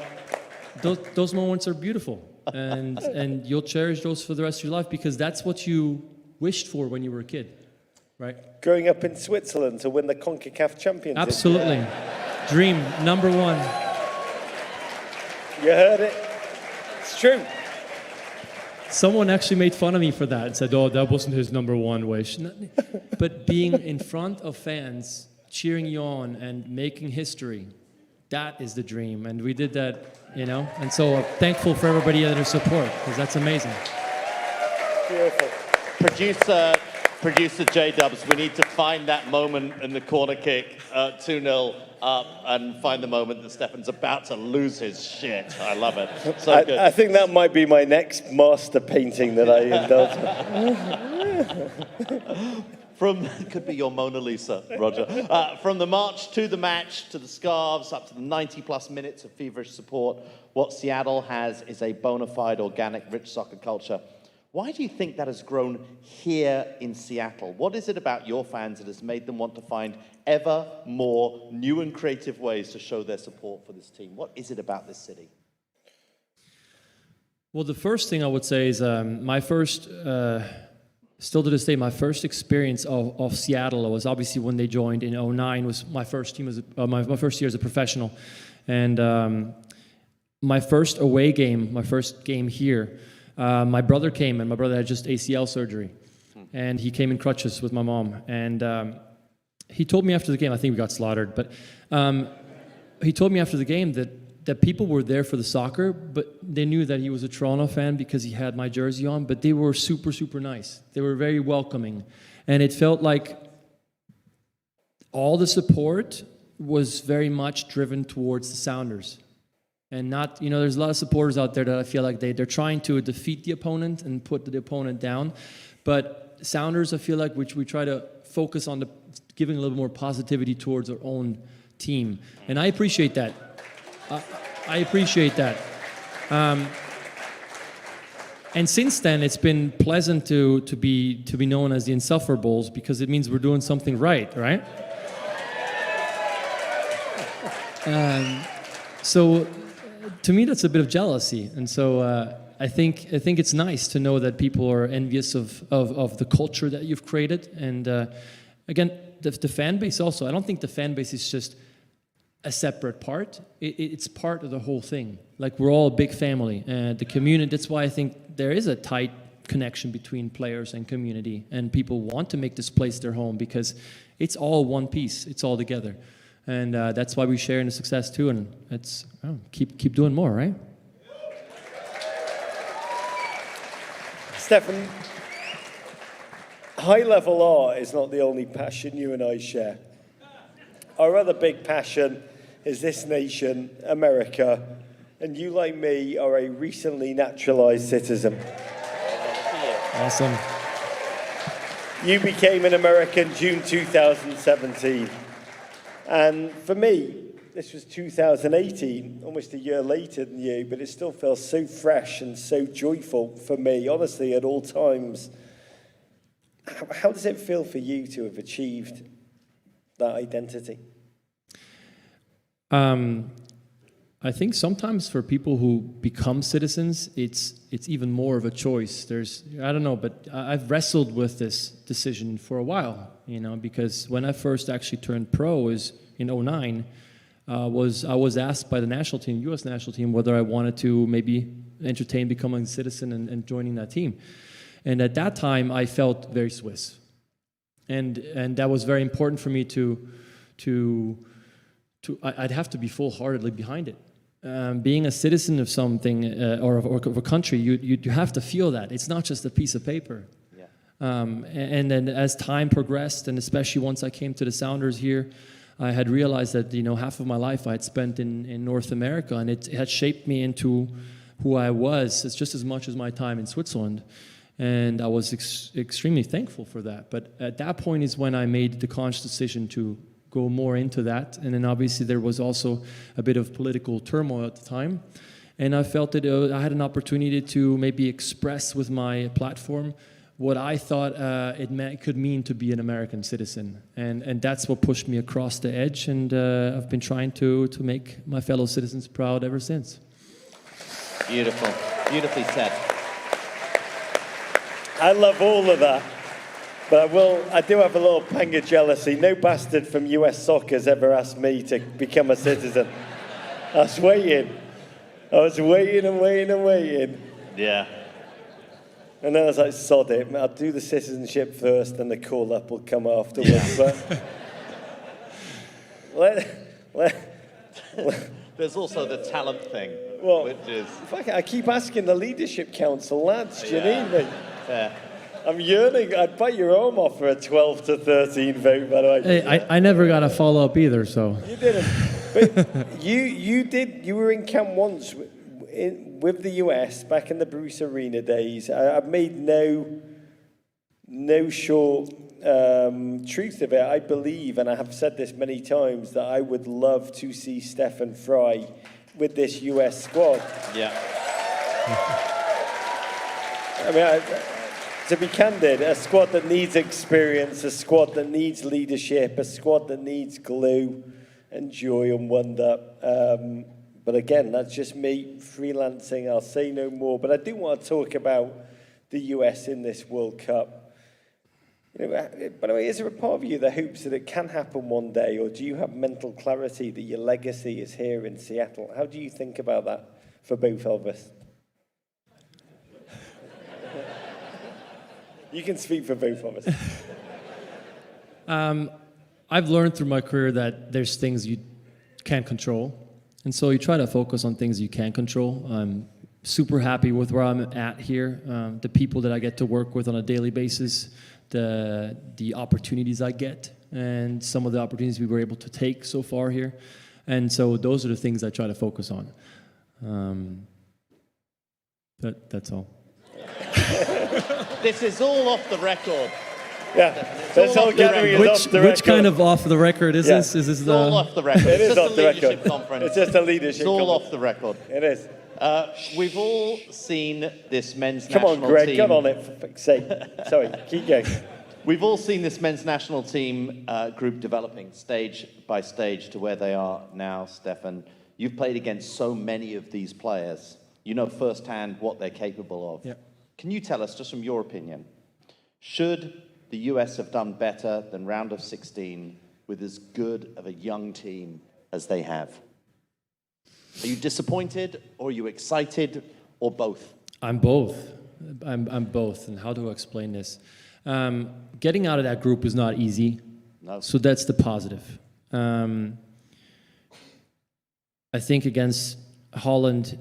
those moments are beautiful. And you'll cherish those for the rest of your life because that's what you wished for when you were a kid, right? Growing up in Switzerland to win the CONCACAF Champions League. Absolutely. Dream number one. You heard it. It's true. Someone actually made fun of me for that and said, oh, that wasn't his number one wish. But being in front of fans, cheering you on and making history, that is the dream. And we did that, And so thankful for everybody and their support, because that's amazing. Beautiful. Producer J-Dubs, we need to find that moment in the corner kick, 2-0 up, and find the moment that Stefan's about to lose his shit. I love it. So good. I think that might be my next master painting that I indulge. Could be your Mona Lisa, Roger. From the march to the match to the scarves, up to the 90-plus minutes of feverish support, what Seattle has is a bona fide, organic, rich soccer culture. Why do you think that has grown here in Seattle? What is it about your fans that has made them want to find ever more new and creative ways to show their support for this team? What is it about this city? Well, the first thing I would say is my first... still to this day, my first experience of Seattle was obviously when they joined in 2009. Was my first team my first year as a professional, and my first away game, my first game here. My brother came, and my brother had just ACL surgery, and he came in crutches with my mom. And he told me after the game, I think we got slaughtered, but he told me after the game that people were there for the soccer, but they knew that he was a Toronto fan because he had my jersey on, but they were super, super nice. They were very welcoming. And it felt like all the support was very much driven towards the Sounders. And not, there's a lot of supporters out there that I feel like they're trying to defeat the opponent and put the opponent down. But Sounders, I feel like, which we try to focus on giving a little more positivity towards our own team. And I appreciate that. I appreciate that. And since then, it's been pleasant to be known as the Insufferables, because it means we're doing something right? So to me, that's a bit of jealousy. And so I think it's nice to know that people are envious of the culture that you've created. And again, the fan base also. I don't think the fan base is just a separate part. It's part of the whole thing. Like, we're all a big family. And the community, that's why I think there is a tight connection between players and community. And people want to make this place their home because it's all one piece. It's all together. And that's why we share in the success too. And it's keep doing more, right? Stefan, high-level art is not the only passion you and I share. Our other big passion is this nation, America, and you, like me, are a recently naturalized citizen. Awesome. You became an American June 2017. And for me, this was 2018, almost a year later than you, but it still feels so fresh and so joyful for me, honestly, at all times. How does it feel for you to have achieved that identity? I think sometimes for people who become citizens, it's even more of a choice. I don't know, but I've wrestled with this decision for a while, because when I first actually turned pro is in 2009, I was asked by the national team, U.S. national team, whether I wanted to maybe entertain becoming a citizen and joining that team. And at that time, I felt very Swiss. And that was very important for me I'd have to be full-heartedly behind it. Being a citizen of something or of a country, you have to feel that. It's not just a piece of paper. Yeah. And then as time progressed, and especially once I came to the Sounders here, I had realized that half of my life I had spent in North America, and it had shaped me into who I was. It's just as much as my time in Switzerland, and I was extremely thankful for that. But at that point is when I made the conscious decision to go more into that. And then obviously there was also a bit of political turmoil at the time. And I felt that I had an opportunity to maybe express with my platform what I thought it could mean to be an American citizen. And that's what pushed me across the edge. And I've been trying to make my fellow citizens proud ever since. Beautiful. Beautifully said. I love all of that. But I do have a little pang of jealousy. No bastard from US Soccer's ever asked me to become a citizen. I was waiting and waiting. Yeah. And then I was like, sod it. I'll do the citizenship first, and the call-up will come afterwards. Yeah. But There's also the talent thing, which is... I keep asking the leadership council, lads, do you need me? Yeah. I'm yearning. I'd bite your arm off for a 12 to 13 vote, by the way. Hey, I never got a follow-up either, so... You didn't. But you did. You were in camp once with the US back in the Bruce Arena days. I've made no short truth of it. I believe, and I have said this many times, that I would love to see Stefan Frei with this US squad. Yeah. I mean, to be candid, a squad that needs experience, a squad that needs leadership, a squad that needs glue and joy and wonder. But again, that's just me freelancing. I'll say no more. But I do want to talk about the US in this World Cup. By the way, is there a part of you that hopes that it can happen one day, or do you have mental clarity that your legacy is here in Seattle? How do you think about that for both of us? You can speak for both of us. I've learned through my career that there's things you can't control. And so you try to focus on things you can control. I'm super happy with where I'm at here, the people that I get to work with on a daily basis, the opportunities I get, and some of the opportunities we were able to take so far here. And so those are the things I try to focus on. That's all. This is all off the record. Yeah, this whole gathering is off the record. Which kind of off the record is this? Is this It's all off the record. It It's is just off a the leadership record. conference. It's just a leadership It's all conference. off the record. It is. We've all seen this men's Come national on, Greg, team. get on it, for fuck's sake. Sorry, keep going. We've all seen this men's national team group developing stage by stage to where they are now, Stefan. You've played against so many of these players. You know firsthand what they're capable of. Yeah. Can you tell us, just from your opinion, should the US have done better than round of 16 with as good of a young team as they have? Are you disappointed, or are you excited, or both? I'm both. I'm both. And how do I explain this? Getting out of that group is not easy. No. So that's the positive. I think against Holland.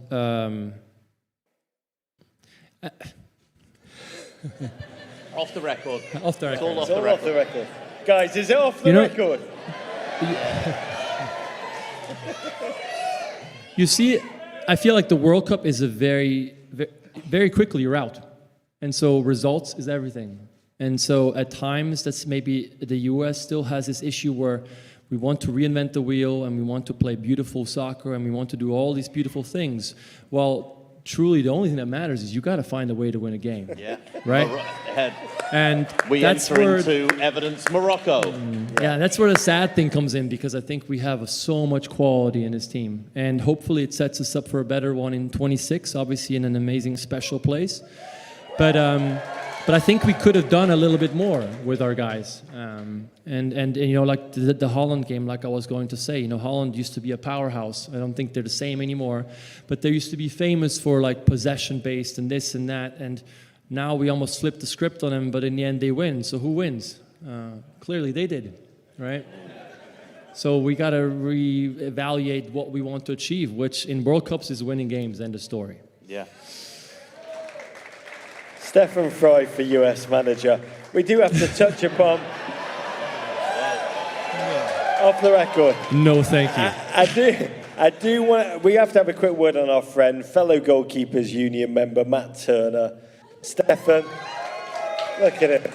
Off the record. Off the It's record. all off It's the all record. off the record. Guys, is it off the You know- record? You see, I feel like the World Cup is a very quickly you're out. And so results is everything. And so at times that's maybe the US still has this issue where we want to reinvent the wheel and we want to play beautiful soccer and we want to do all these beautiful things. Well, truly the only thing that matters is you got to find a way to win a game. Yeah. Right? Ahead. And We that's enter where into evidence Morocco. yeah, that's where the sad thing comes in because I think we have so much quality in this team. And hopefully it sets us up for a better one in 26, obviously in an amazing special place. But I think we could have done a little bit more with our guys. And you know, like the Holland game, like I was going to say, you know, Holland used to be a powerhouse. I don't think they're the same anymore. But they used to be famous for like possession-based and this and that. And now we almost flipped the script on them, but in the end they win. So who wins? Clearly they did, right? So we got to reevaluate what we want to achieve, which in World Cups is winning games, end of story. Yeah. Stefan Frei for US manager. We do have to touch upon off the record. No, thank you. I do want. We have to have a quick word on our friend, fellow goalkeepers union member Matt Turner. Stefan, look at him.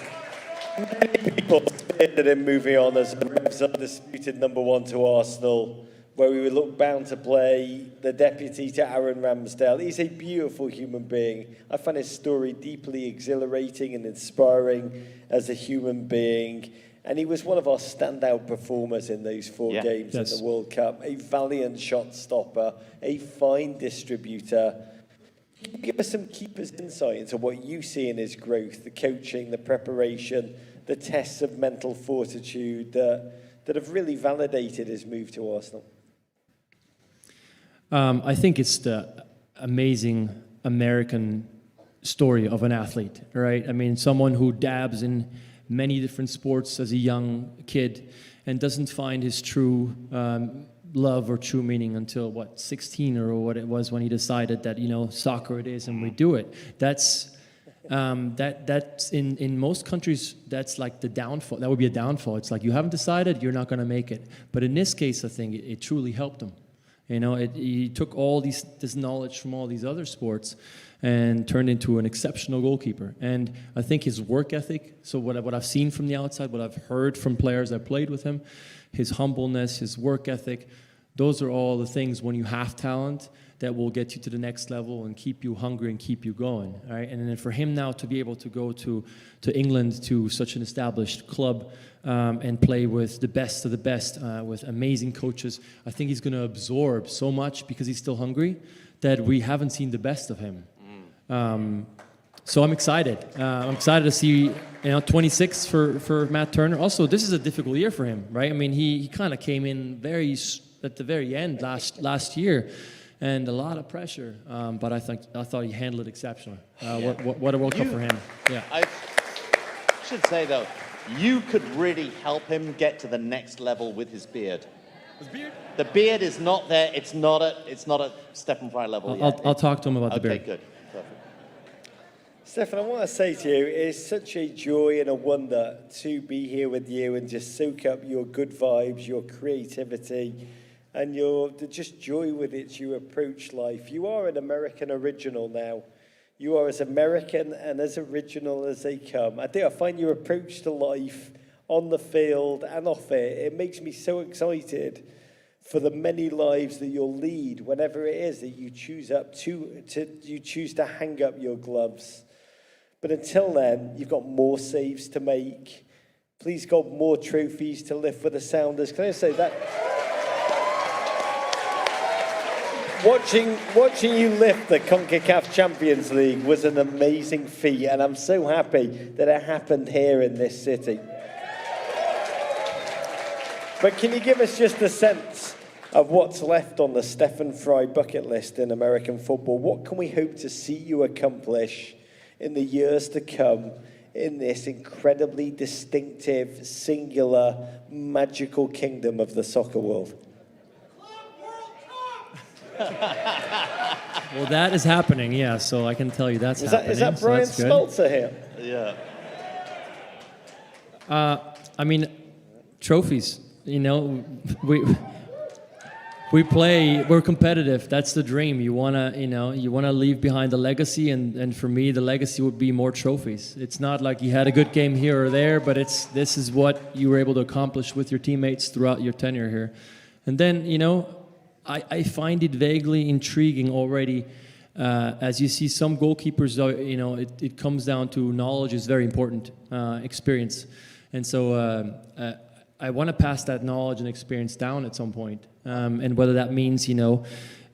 Many people spearheaded him moving on as Revs undisputed #1 to Arsenal, where we would look bound to play the deputy to Aaron Ramsdale. He's a beautiful human being. I find his story deeply exhilarating and inspiring as a human being. And he was one of our standout performers in those four games in the World Cup. A valiant shot stopper, a fine distributor. Can you give us some keeper's insight into what you see in his growth, the coaching, the preparation, the tests of mental fortitude that have really validated his move to Arsenal? I think it's the amazing American story of an athlete, right? I mean, someone who dabs in many different sports as a young kid and doesn't find his true love or true meaning until 16 or what it was when he decided that, you know, soccer it is and we do it. That's that's in most countries, that's like the downfall. That would be a downfall. It's like you haven't decided, you're not going to make it. But in this case, I think it truly helped him. You know, he took all this knowledge from all these other sports and turned into an exceptional goalkeeper. And I think his work ethic, so what I've seen from the outside, what I've heard from players that played with him, his humbleness, his work ethic, those are all the things when you have talent that will get you to the next level and keep you hungry and keep you going. All right? And then for him now to be able to go to England, to such an established club, and play with the best of the best, with amazing coaches, I think he's going to absorb so much because he's still hungry that we haven't seen the best of him. So I'm excited. I'm excited to see 26 for Matt Turner. Also, this is a difficult year for him, right? I mean, he kind of came in at the very end last year, and a lot of pressure. But I thought he handled it exceptionally. What a World Cup for him. Yeah. I should say though, you could really help him get to the next level with his beard. His beard? The beard is not there. It's not a Stefan Frei level yet. I'll talk to him about the beard. Okay, good. Perfect. Stefan, I want to say to you, it's such a joy and a wonder to be here with you and just soak up your good vibes, your creativity, and the just joy with which you approach life. You are an American original now. You are as American and as original as they come. I find your approach to life on the field and off it makes me so excited for the many lives that you'll lead whenever it is that you choose to hang up your gloves. But until then, you've got more saves to make. Please God, more trophies to lift for the Sounders. Can I say that? Watching you lift the CONCACAF Champions League was an amazing feat, and I'm so happy that it happened here in this city. But can you give us just a sense of what's left on the Stefan Frei bucket list in American football? What can we hope to see you accomplish in the years to come in this incredibly distinctive, singular, magical kingdom of the soccer world? Well, that is happening, yeah, so I can tell you that's happening. Is that Brian Smeltzer here? Yeah. I mean, trophies. You know, we play. We're competitive. That's the dream. You wanna leave behind a legacy, and for me, the legacy would be more trophies. It's not like you had a good game here or there, but this is what you were able to accomplish with your teammates throughout your tenure here. And then, I find it vaguely intriguing already. As you see, some goalkeepers, it comes down to knowledge is very important, experience, and so. I want to pass that knowledge and experience down at some point. And whether that means,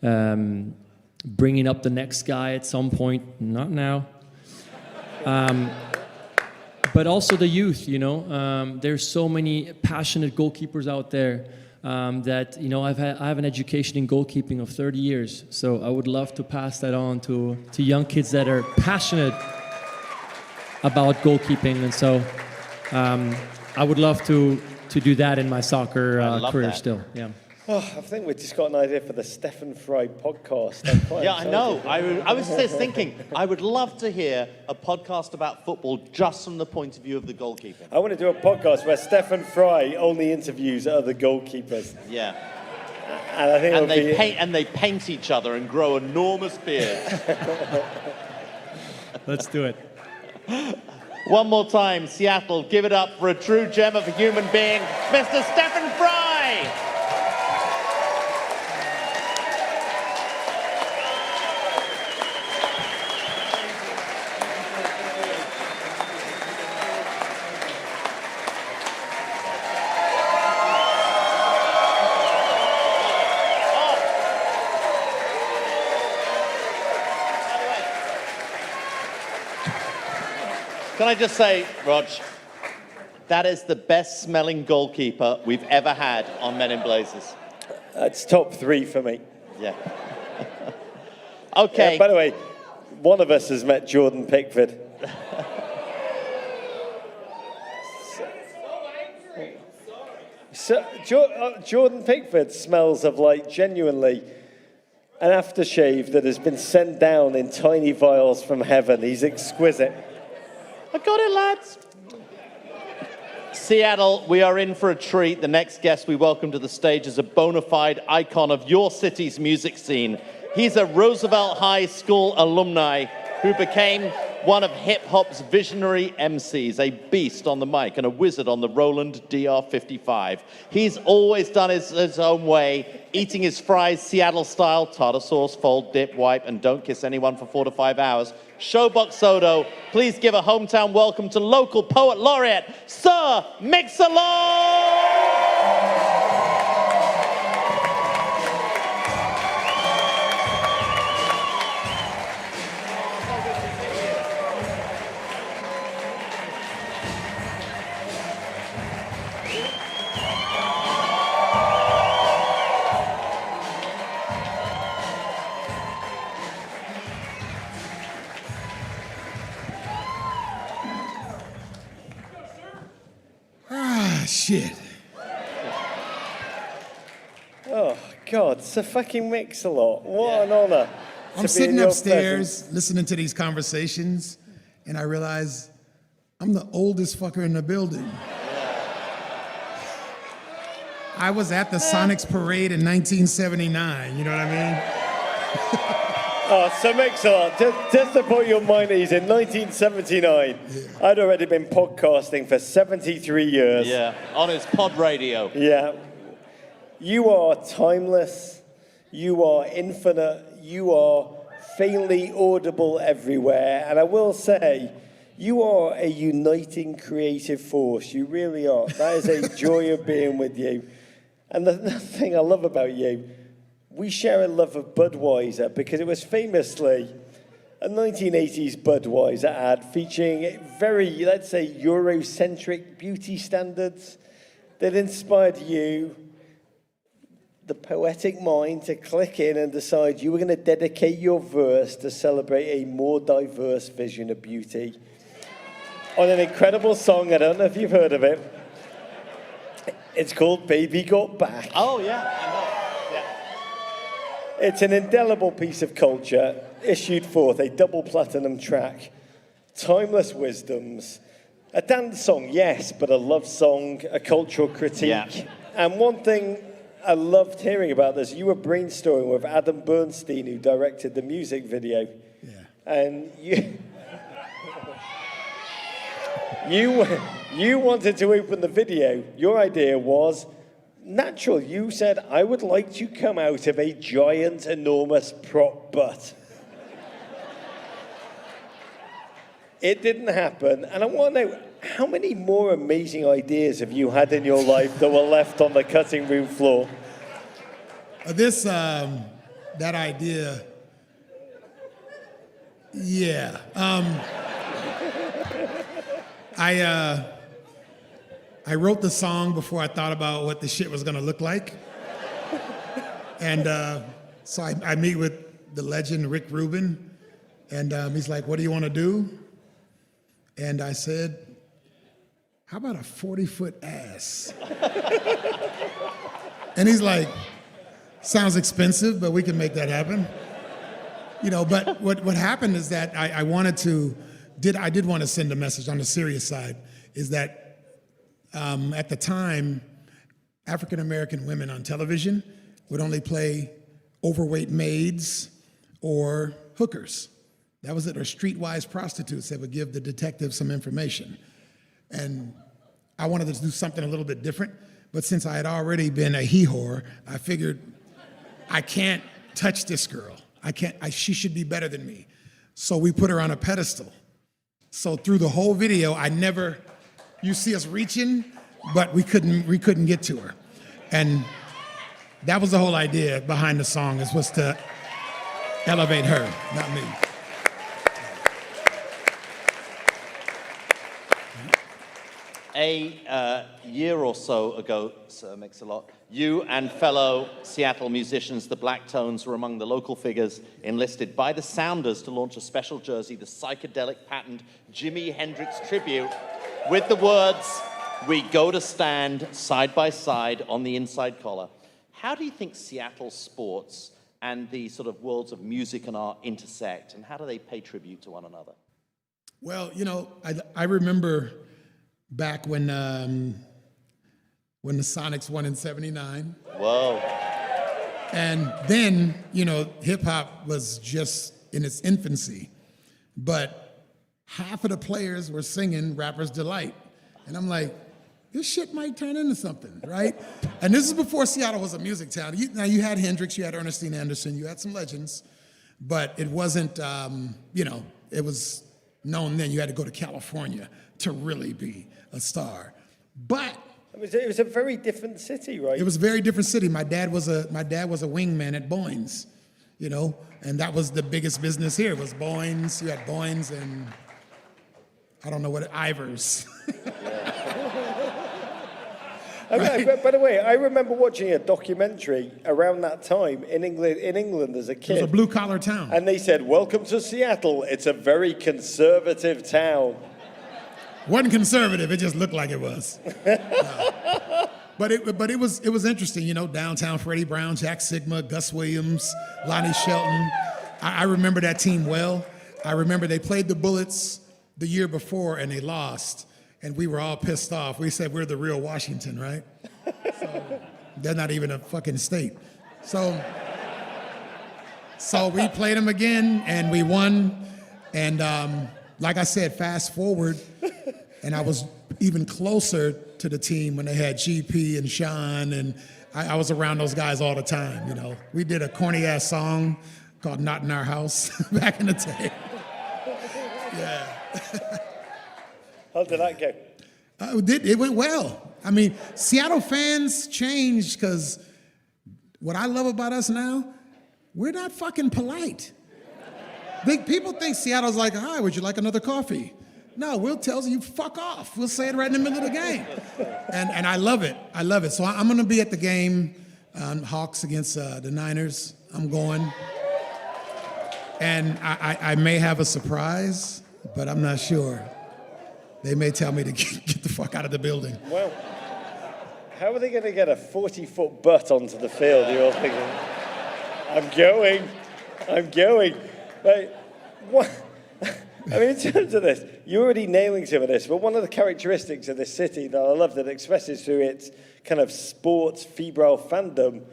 bringing up the next guy at some point, not now. But also the youth, there's so many passionate goalkeepers out there that, I have an education in goalkeeping of 30 years. So I would love to pass that on to young kids that are passionate about goalkeeping. And so I would love to do that in my soccer career still. Yeah. Oh, I think we've just got an idea for the Stefan Frei podcast. Yeah, I know. I was just thinking, I would love to hear a podcast about football just from the point of view of the goalkeeper. I want to do a podcast where Stefan Frei only interviews other goalkeepers. Yeah. And I think they paint each other and grow enormous beards. Let's do it. One more time, Seattle, give it up for a true gem of a human being, Mr. Stefan Frei! Can I just say, Rog, that is the best smelling goalkeeper we've ever had on Men in Blazers. It's top 3 for me. Yeah. Okay. By the way, one of us has met Jordan Pickford. Jordan Pickford smells of genuinely an aftershave that has been sent down in tiny vials from heaven. He's exquisite. I got it, lads. Seattle, we are in for a treat. The next guest we welcome to the stage is a bona fide icon of your city's music scene. He's a Roosevelt High School alumni who became one of hip-hop's visionary MCs, a beast on the mic and a wizard on the Roland DR55. He's always done his own way, eating his fries Seattle-style, tartar sauce, fold, dip, wipe, and don't kiss anyone for 4 to 5 hours. Showbox Soto, please give a hometown welcome to local poet laureate, Sir Mix-a-Lot! Shit. Oh, God, Sir fucking Mix-a-Lot. What an honor. I'm sitting upstairs listening to these conversations, and I realize I'm the oldest fucker in the building. I was at the Sonics parade in 1979. You know what I mean? Oh, so makes a lot. Just to put your mind at ease, in 1979, I'd already been podcasting for 73 years. Yeah, on his pod radio. Yeah. You are timeless. You are infinite. You are faintly audible everywhere. And I will say, you are a uniting creative force. You really are. That is a joy of being with you. And the thing I love about you, we share a love of Budweiser because it was famously a 1980s Budweiser ad featuring very, let's say, Eurocentric beauty standards that inspired you, the poetic mind, to click in and decide you were going to dedicate your verse to celebrate a more diverse vision of beauty on an incredible song. I don't know if you've heard of it. It's called Baby Got Back. Oh, yeah, I know. It's an indelible piece of culture, issued forth a double platinum track, timeless wisdoms, a dance song, yes, but a love song, a cultural critique. Yeah. And one thing I loved hearing about this, you were brainstorming with Adam Bernstein, who directed the music video. Yeah. And you wanted to open the video. Your idea was natural. You said, I would like to come out of a giant, enormous prop butt. It didn't happen. And I want to know, how many more amazing ideas have you had in your life that were left on the cutting room floor? That idea, yeah. I wrote the song before I thought about what the shit was gonna look like. And so I meet with the legend, Rick Rubin, and he's like, what do you wanna do? And I said, how about a 40-foot ass? And he's like, sounds expensive, but we can make that happen. You know, but what happened is that I did want to send a message on the serious side, is that at the time, African-American women on television would only play overweight maids or hookers. That was it, or streetwise prostitutes that would give the detective some information. And I wanted to do something a little bit different, but since I had already been a he-whore, I figured I can't touch this girl. She should be better than me. So we put her on a pedestal. So through the whole video, you see us reaching, but we couldn't get to her. And that was the whole idea behind the song, was to elevate her, not me. A year or so ago, Sir Mix-a-Lot, you and fellow Seattle musicians, the Black Tones, were among the local figures enlisted by the Sounders to launch a special jersey, the psychedelic patterned Jimi Hendrix tribute, with the words, "We go to stand side by side on the inside collar." How do you think Seattle sports and the sort of worlds of music and art intersect, and how do they pay tribute to one another? Well, you know, I remember back when the Sonics won in '79. Whoa. And then, you know, hip hop was just in its infancy. But half of the players were singing Rapper's Delight. And I'm like, this shit might turn into something, right? And this is before Seattle was a music town. Now you had Hendrix, you had Ernestine Anderson, you had some legends, but it wasn't, you know, it was known then. You had to go to California to really be a star. But it was a very different city, right? it was a very different city. My dad was a wingman at Boynes, you know, and that was the biggest business here. It was Boynes. You had Boynes and I don't know what, Ivers. Right. By the way, I remember watching a documentary around that time in England as a kid. It was a blue-collar town. And they said, welcome to Seattle. It's a very conservative town. Wasn't conservative, it just looked like it was. But it was interesting, you know, downtown Freddie Brown, Jack Sigma, Gus Williams, Lonnie Shelton. I remember that team well. I remember they played the Bullets the year before and they lost. And we were all pissed off. We said we're the real Washington, right? So They're not even a fucking state. So we played them again, and we won. And like I said, fast forward, and I was even closer to the team when they had GP and Sean, and I was around those guys all the time, you know. We did a corny-ass song called Not in Our House back in the day. Yeah. How did that go? It went well. I mean, Seattle fans changed because what I love about us now, we're not fucking polite. People think Seattle's like, hi, would you like another coffee? No, we'll tell you, fuck off. We'll say it right in the middle of the game. And I love it. I love it. So I'm going to be at the game, Hawks against the Niners. I'm going. And I may have a surprise, but I'm not sure. They may tell me to get the fuck out of the building. Well, how are they going to get a 40-foot butt onto the field? You're all thinking, I'm going. Right, what? I mean, in terms of this, you're already nailing some of this, but one of the characteristics of this city that I love that expresses through its kind of sports febrile fandom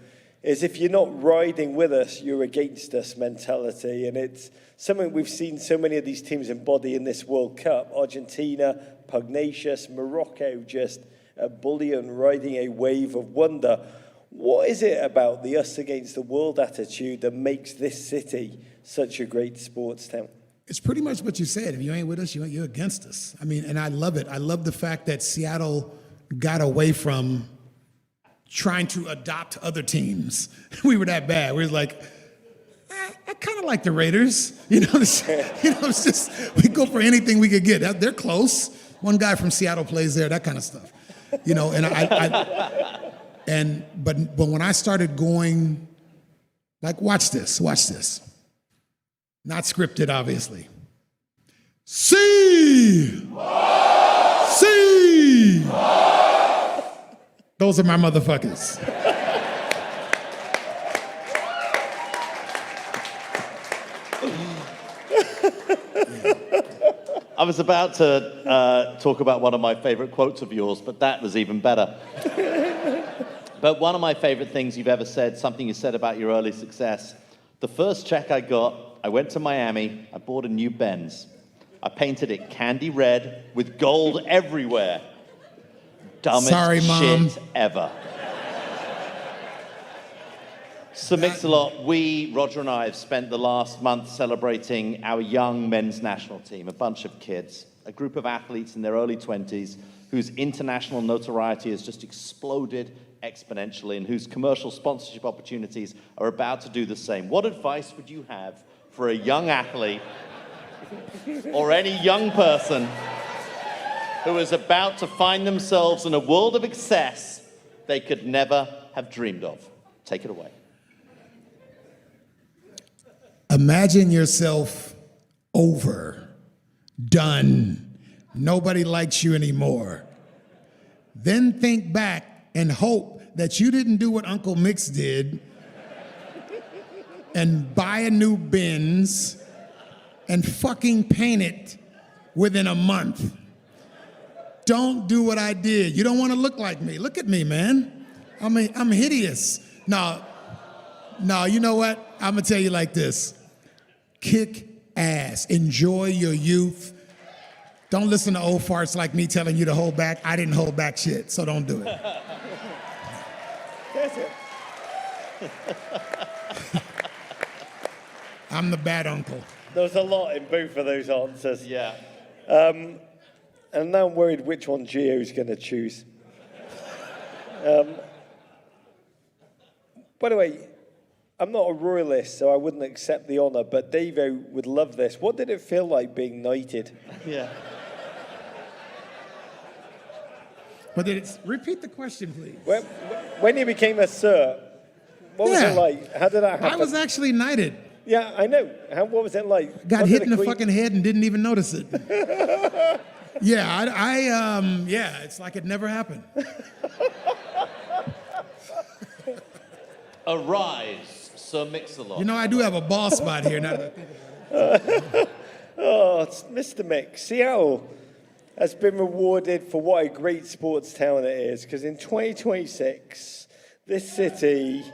is if you're not riding with us, you're against us mentality. And it's something we've seen so many of these teams embody in this World Cup. Argentina, pugnacious, Morocco, just a bullion riding a wave of wonder. What is it about the us against the world attitude that makes this city such a great sports town? It's pretty much what you said. If you ain't with us, you're against us. I mean, and I love it. I love the fact that Seattle got away from trying to adopt other teams. We were that bad. We were like, I kind of like the Raiders. It's just, we go for anything we could get. They're close. One guy from Seattle plays there, that kind of stuff. But when I started going, like, watch this. Not scripted, obviously. See! Those are my motherfuckers. I was about to talk about one of my favorite quotes of yours, but that was even better. But one of my favorite things you've ever said, something you said about your early success, the first check I got, I went to Miami, I bought a new Benz. I painted it candy red with gold everywhere. Dumbest Sorry, Mom. shit ever. So Mix-a-Lot, Roger and I have spent the last month celebrating our young men's national team, a bunch of kids, a group of athletes in their early 20s whose international notoriety has just exploded exponentially and whose commercial sponsorship opportunities are about to do the same. What advice would you have for a young athlete or any young person who is about to find themselves in a world of excess they could never have dreamed of? Take it away. Imagine yourself over, done, nobody likes you anymore. Then think back and hope that you didn't do what Uncle Mix did and buy a new Benz and fucking paint it within a month. Don't do what I did. You don't want to look like me. Look at me, man. I'm hideous. No, you know what? I'm going to tell you like this. Kick ass. Enjoy your youth. Don't listen to old farts like me telling you to hold back. I didn't hold back shit, so don't do it. That's it. I'm the bad uncle. There's a lot in both of those answers. Yeah. And now I'm worried which one Gio's going to choose. By the way, I'm not a royalist, so I wouldn't accept the honor, but Davo would love this. What did it feel like being knighted? Yeah. But repeat the question, please. When you became a sir, what was it like? How did that happen? I was actually knighted. Yeah, I know. What was it like? Got hit in the fucking head and didn't even notice it. Yeah, it's like it never happened. Arise, Sir Mix-a-Lot. You know, I do have a ball spot here now that I think about it. Oh, it's Mr. Mix. Seattle has been rewarded for what a great sports town it is, because in 2026, this city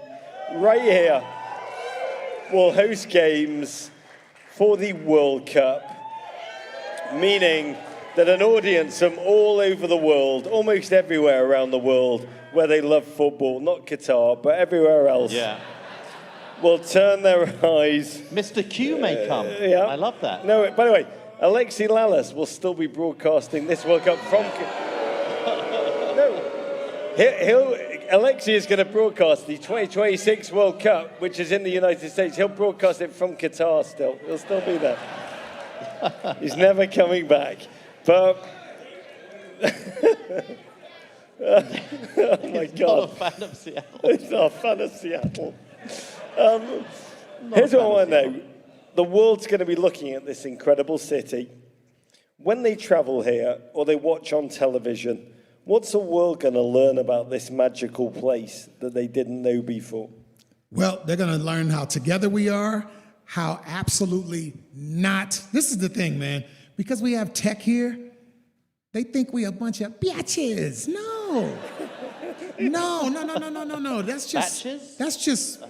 right here will host games for the World Cup, meaning that an audience from all over the world, almost everywhere around the world where they love football, not Qatar, but everywhere else, will turn their eyes. Mr. Q may come. Yeah. I love that. No, by the way, Alexi Lalas will still be broadcasting this World Cup from... Alexi is going to broadcast the 2026 World Cup, which is in the United States. He'll broadcast it from Qatar still. He'll still be there. He's never coming back. But... oh, my God. Not a fan of Seattle. He's not a fan of Seattle. Here's what I want to know. The world's going to be looking at this incredible city. When they travel here or they watch on television, what's the world going to learn about this magical place that they didn't know before? Well, they're going to learn how together we are, how absolutely not. This is the thing, man. Because we have tech here, they think we a bunch of bitches. No. No. That's just, Batches? that's just,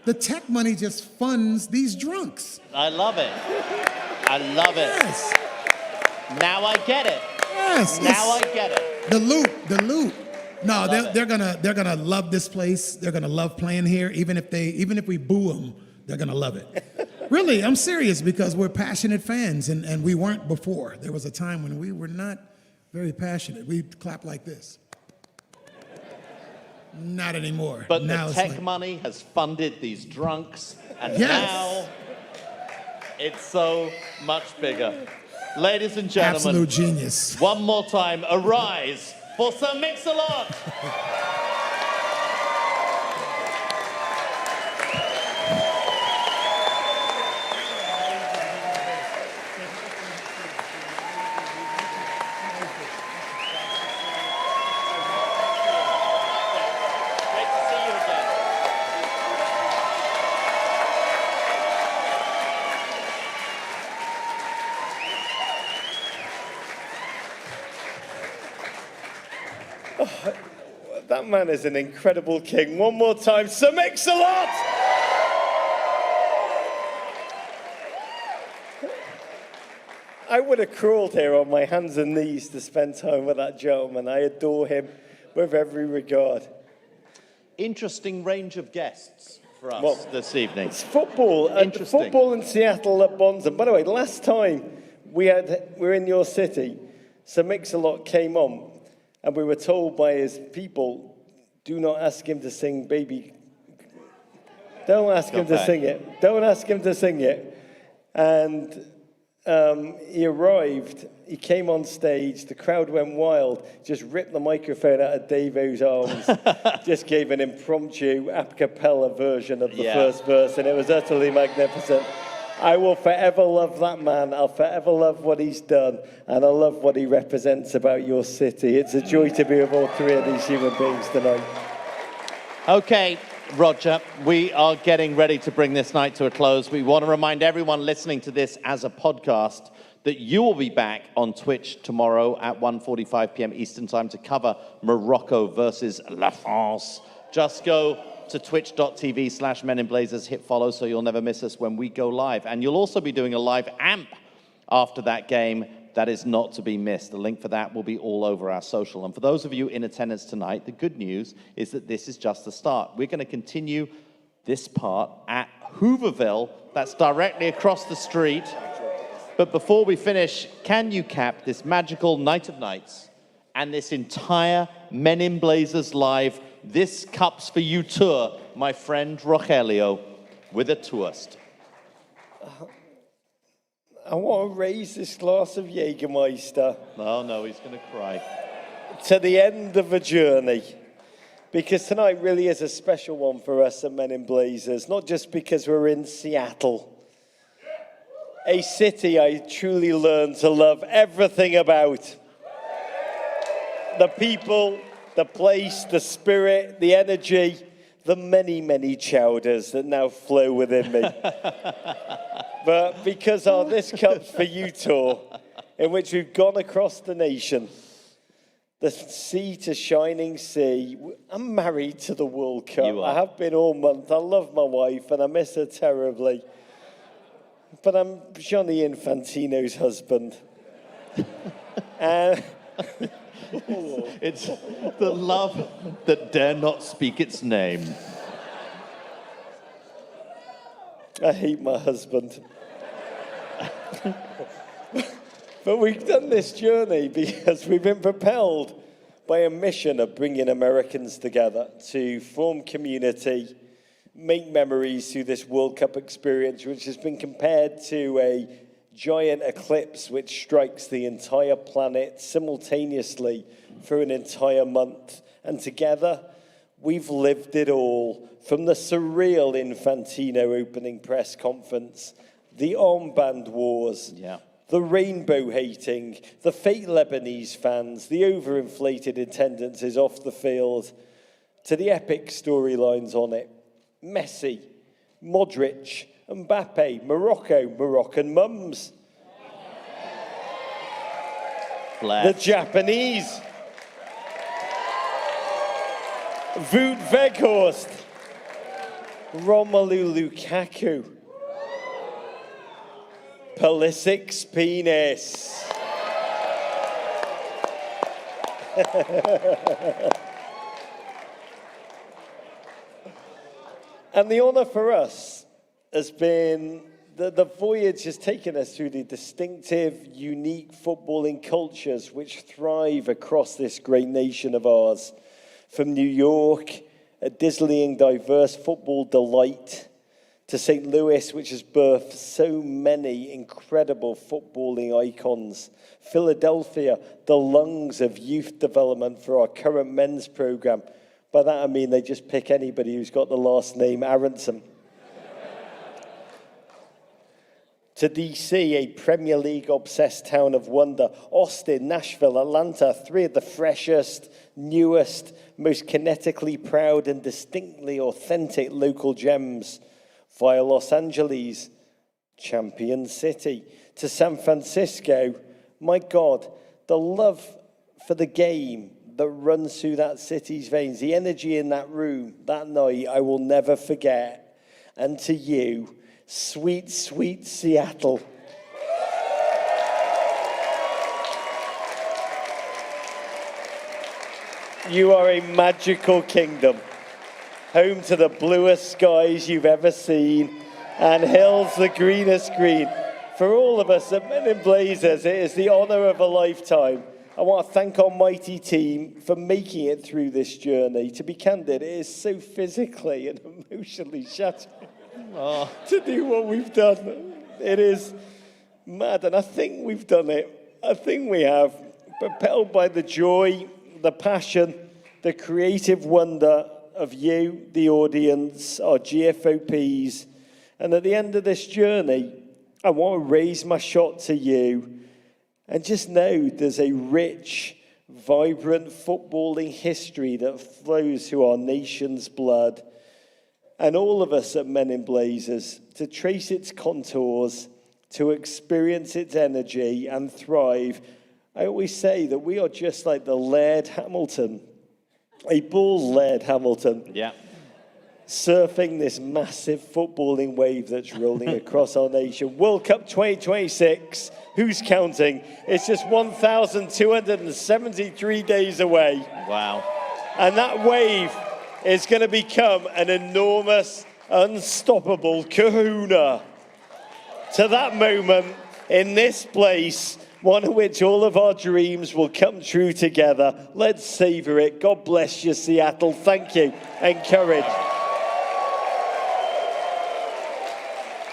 the tech money just funds these drunks. I love it. I love it. Yes. Now I get it. Yes. Now I get it. The loot. No, they're gonna love this place. They're gonna love playing here. Even if we boo them, they're gonna love it. Really, I'm serious because we're passionate fans, and we weren't before. There was a time when we were not very passionate. We'd clap like this. Not anymore. But now the it's tech like, money has funded these drunks, and Yes. now it's so much bigger. Ladies and gentlemen, absolute genius. one more time, arise for Sir Mix-a-Lot. Great to see you again. That man is an incredible king. One more time, Sir Mix-a-Lot! I would have crawled here on my hands and knees to spend time with that gentleman. I adore him with every regard. Interesting range of guests for us Well, this evening. It's football. And Interesting. football in Seattle at Bonds. And by the way, last time we were in your city, Sir Mix-a-Lot came on, and we were told by his people, do not ask him to sing Baby. Don't ask him to sing it. Don't ask him to sing it. And he arrived, he came on stage, the crowd went wild, just ripped the microphone out of Davo's arms, just gave an impromptu a cappella version of the first verse, and it was utterly magnificent. I will forever love that man. I'll forever love what he's done, and I love what he represents about your city. It's a joy to be with all three of these human beings tonight. Okay, Roger, we are getting ready to bring this night to a close. We want to remind everyone listening to this as a podcast that you will be back on Twitch tomorrow at 1:45 p.m. Eastern Time to cover Morocco versus La France. Just go to twitch.tv/meninblazers, hit follow so you'll never miss us when we go live. And you'll also be doing a live AMP after that game. That is not to be missed. The link for that will be all over our social. And for those of you in attendance tonight, the good news is that this is just the start. We're going to continue this part at Hooverville. That's directly across the street. But before we finish, can you cap this magical night of nights and this entire Men in Blazers Live This Cup's for You tour, my friend Rogelio, with a toast? I want to raise this glass of Jägermeister Oh, no, he's going to cry. to the end of a journey, because tonight really is a special one for us at Men in Blazers, not just because we're in Seattle, a city I truly learned to love everything about. The people, the place, the spirit, the energy, the many, many chowders that now flow within me. But because our This Cup's for You tour, in which we've gone across the nation, the sea to shining sea. I'm married to the World Cup. You are. I have been all month. I love my wife and I miss her terribly. But I'm Gianni Infantino's husband. And It's the love that dare not speak its name. I hate my husband. But we've done this journey because we've been propelled by a mission of bringing Americans together to form community, make memories through this World Cup experience, which has been compared to a giant eclipse which strikes the entire planet simultaneously for an entire month. And together, we've lived it all, from the surreal Infantino opening press conference, the armband wars, the rainbow hating, the fake Lebanese fans, the overinflated attendances off the field, to the epic storylines on it. Messi, Modric, Mbappe, Morocco, Moroccan mums. Bless. The Japanese. Wout Weghorst. Romelu Lukaku. Pulisic's penis. And the honour for us has been the voyage has taken us through the distinctive, unique footballing cultures which thrive across this great nation of ours. From New York, a dazzling, diverse football delight, to St. Louis, which has birthed so many incredible footballing icons. Philadelphia, the lungs of youth development for our current men's program. By that I mean they just pick anybody who's got the last name Aronson. To DC, a Premier League-obsessed town of wonder. Austin, Nashville, Atlanta, three of the freshest, newest, most kinetically proud and distinctly authentic local gems. Via Los Angeles, Champion City. To San Francisco, my God, the love for the game that runs through that city's veins, the energy in that room that night, I will never forget. And to you, sweet, sweet Seattle. You are a magical kingdom, home to the bluest skies you've ever seen, and hills the greenest green. For all of us at Men in Blazers, it is the honour of a lifetime. I want to thank our mighty team for making it through this journey. To be candid, it is so physically and emotionally shattering to do what we've done. It is mad, and I think we've done it. I think we have, propelled by the joy, the passion, the creative wonder of you, the audience, our GFOPs. And at the end of this journey, I want to raise my shot to you and just know there's a rich, vibrant footballing history that flows through our nation's blood. And all of us at Men in Blazers, to trace its contours, to experience its energy and thrive. I always say that we are just like the Laird Hamilton, a bull Laird Hamilton. Yeah. Surfing this massive footballing wave that's rolling across our nation. World Cup 2026, who's counting? It's just 1,273 days away. Wow. And that wave is going to become an enormous, unstoppable kahuna. To that moment, in this place, one in which all of our dreams will come true together. Let's savor it. God bless you, Seattle. Thank you. And courage.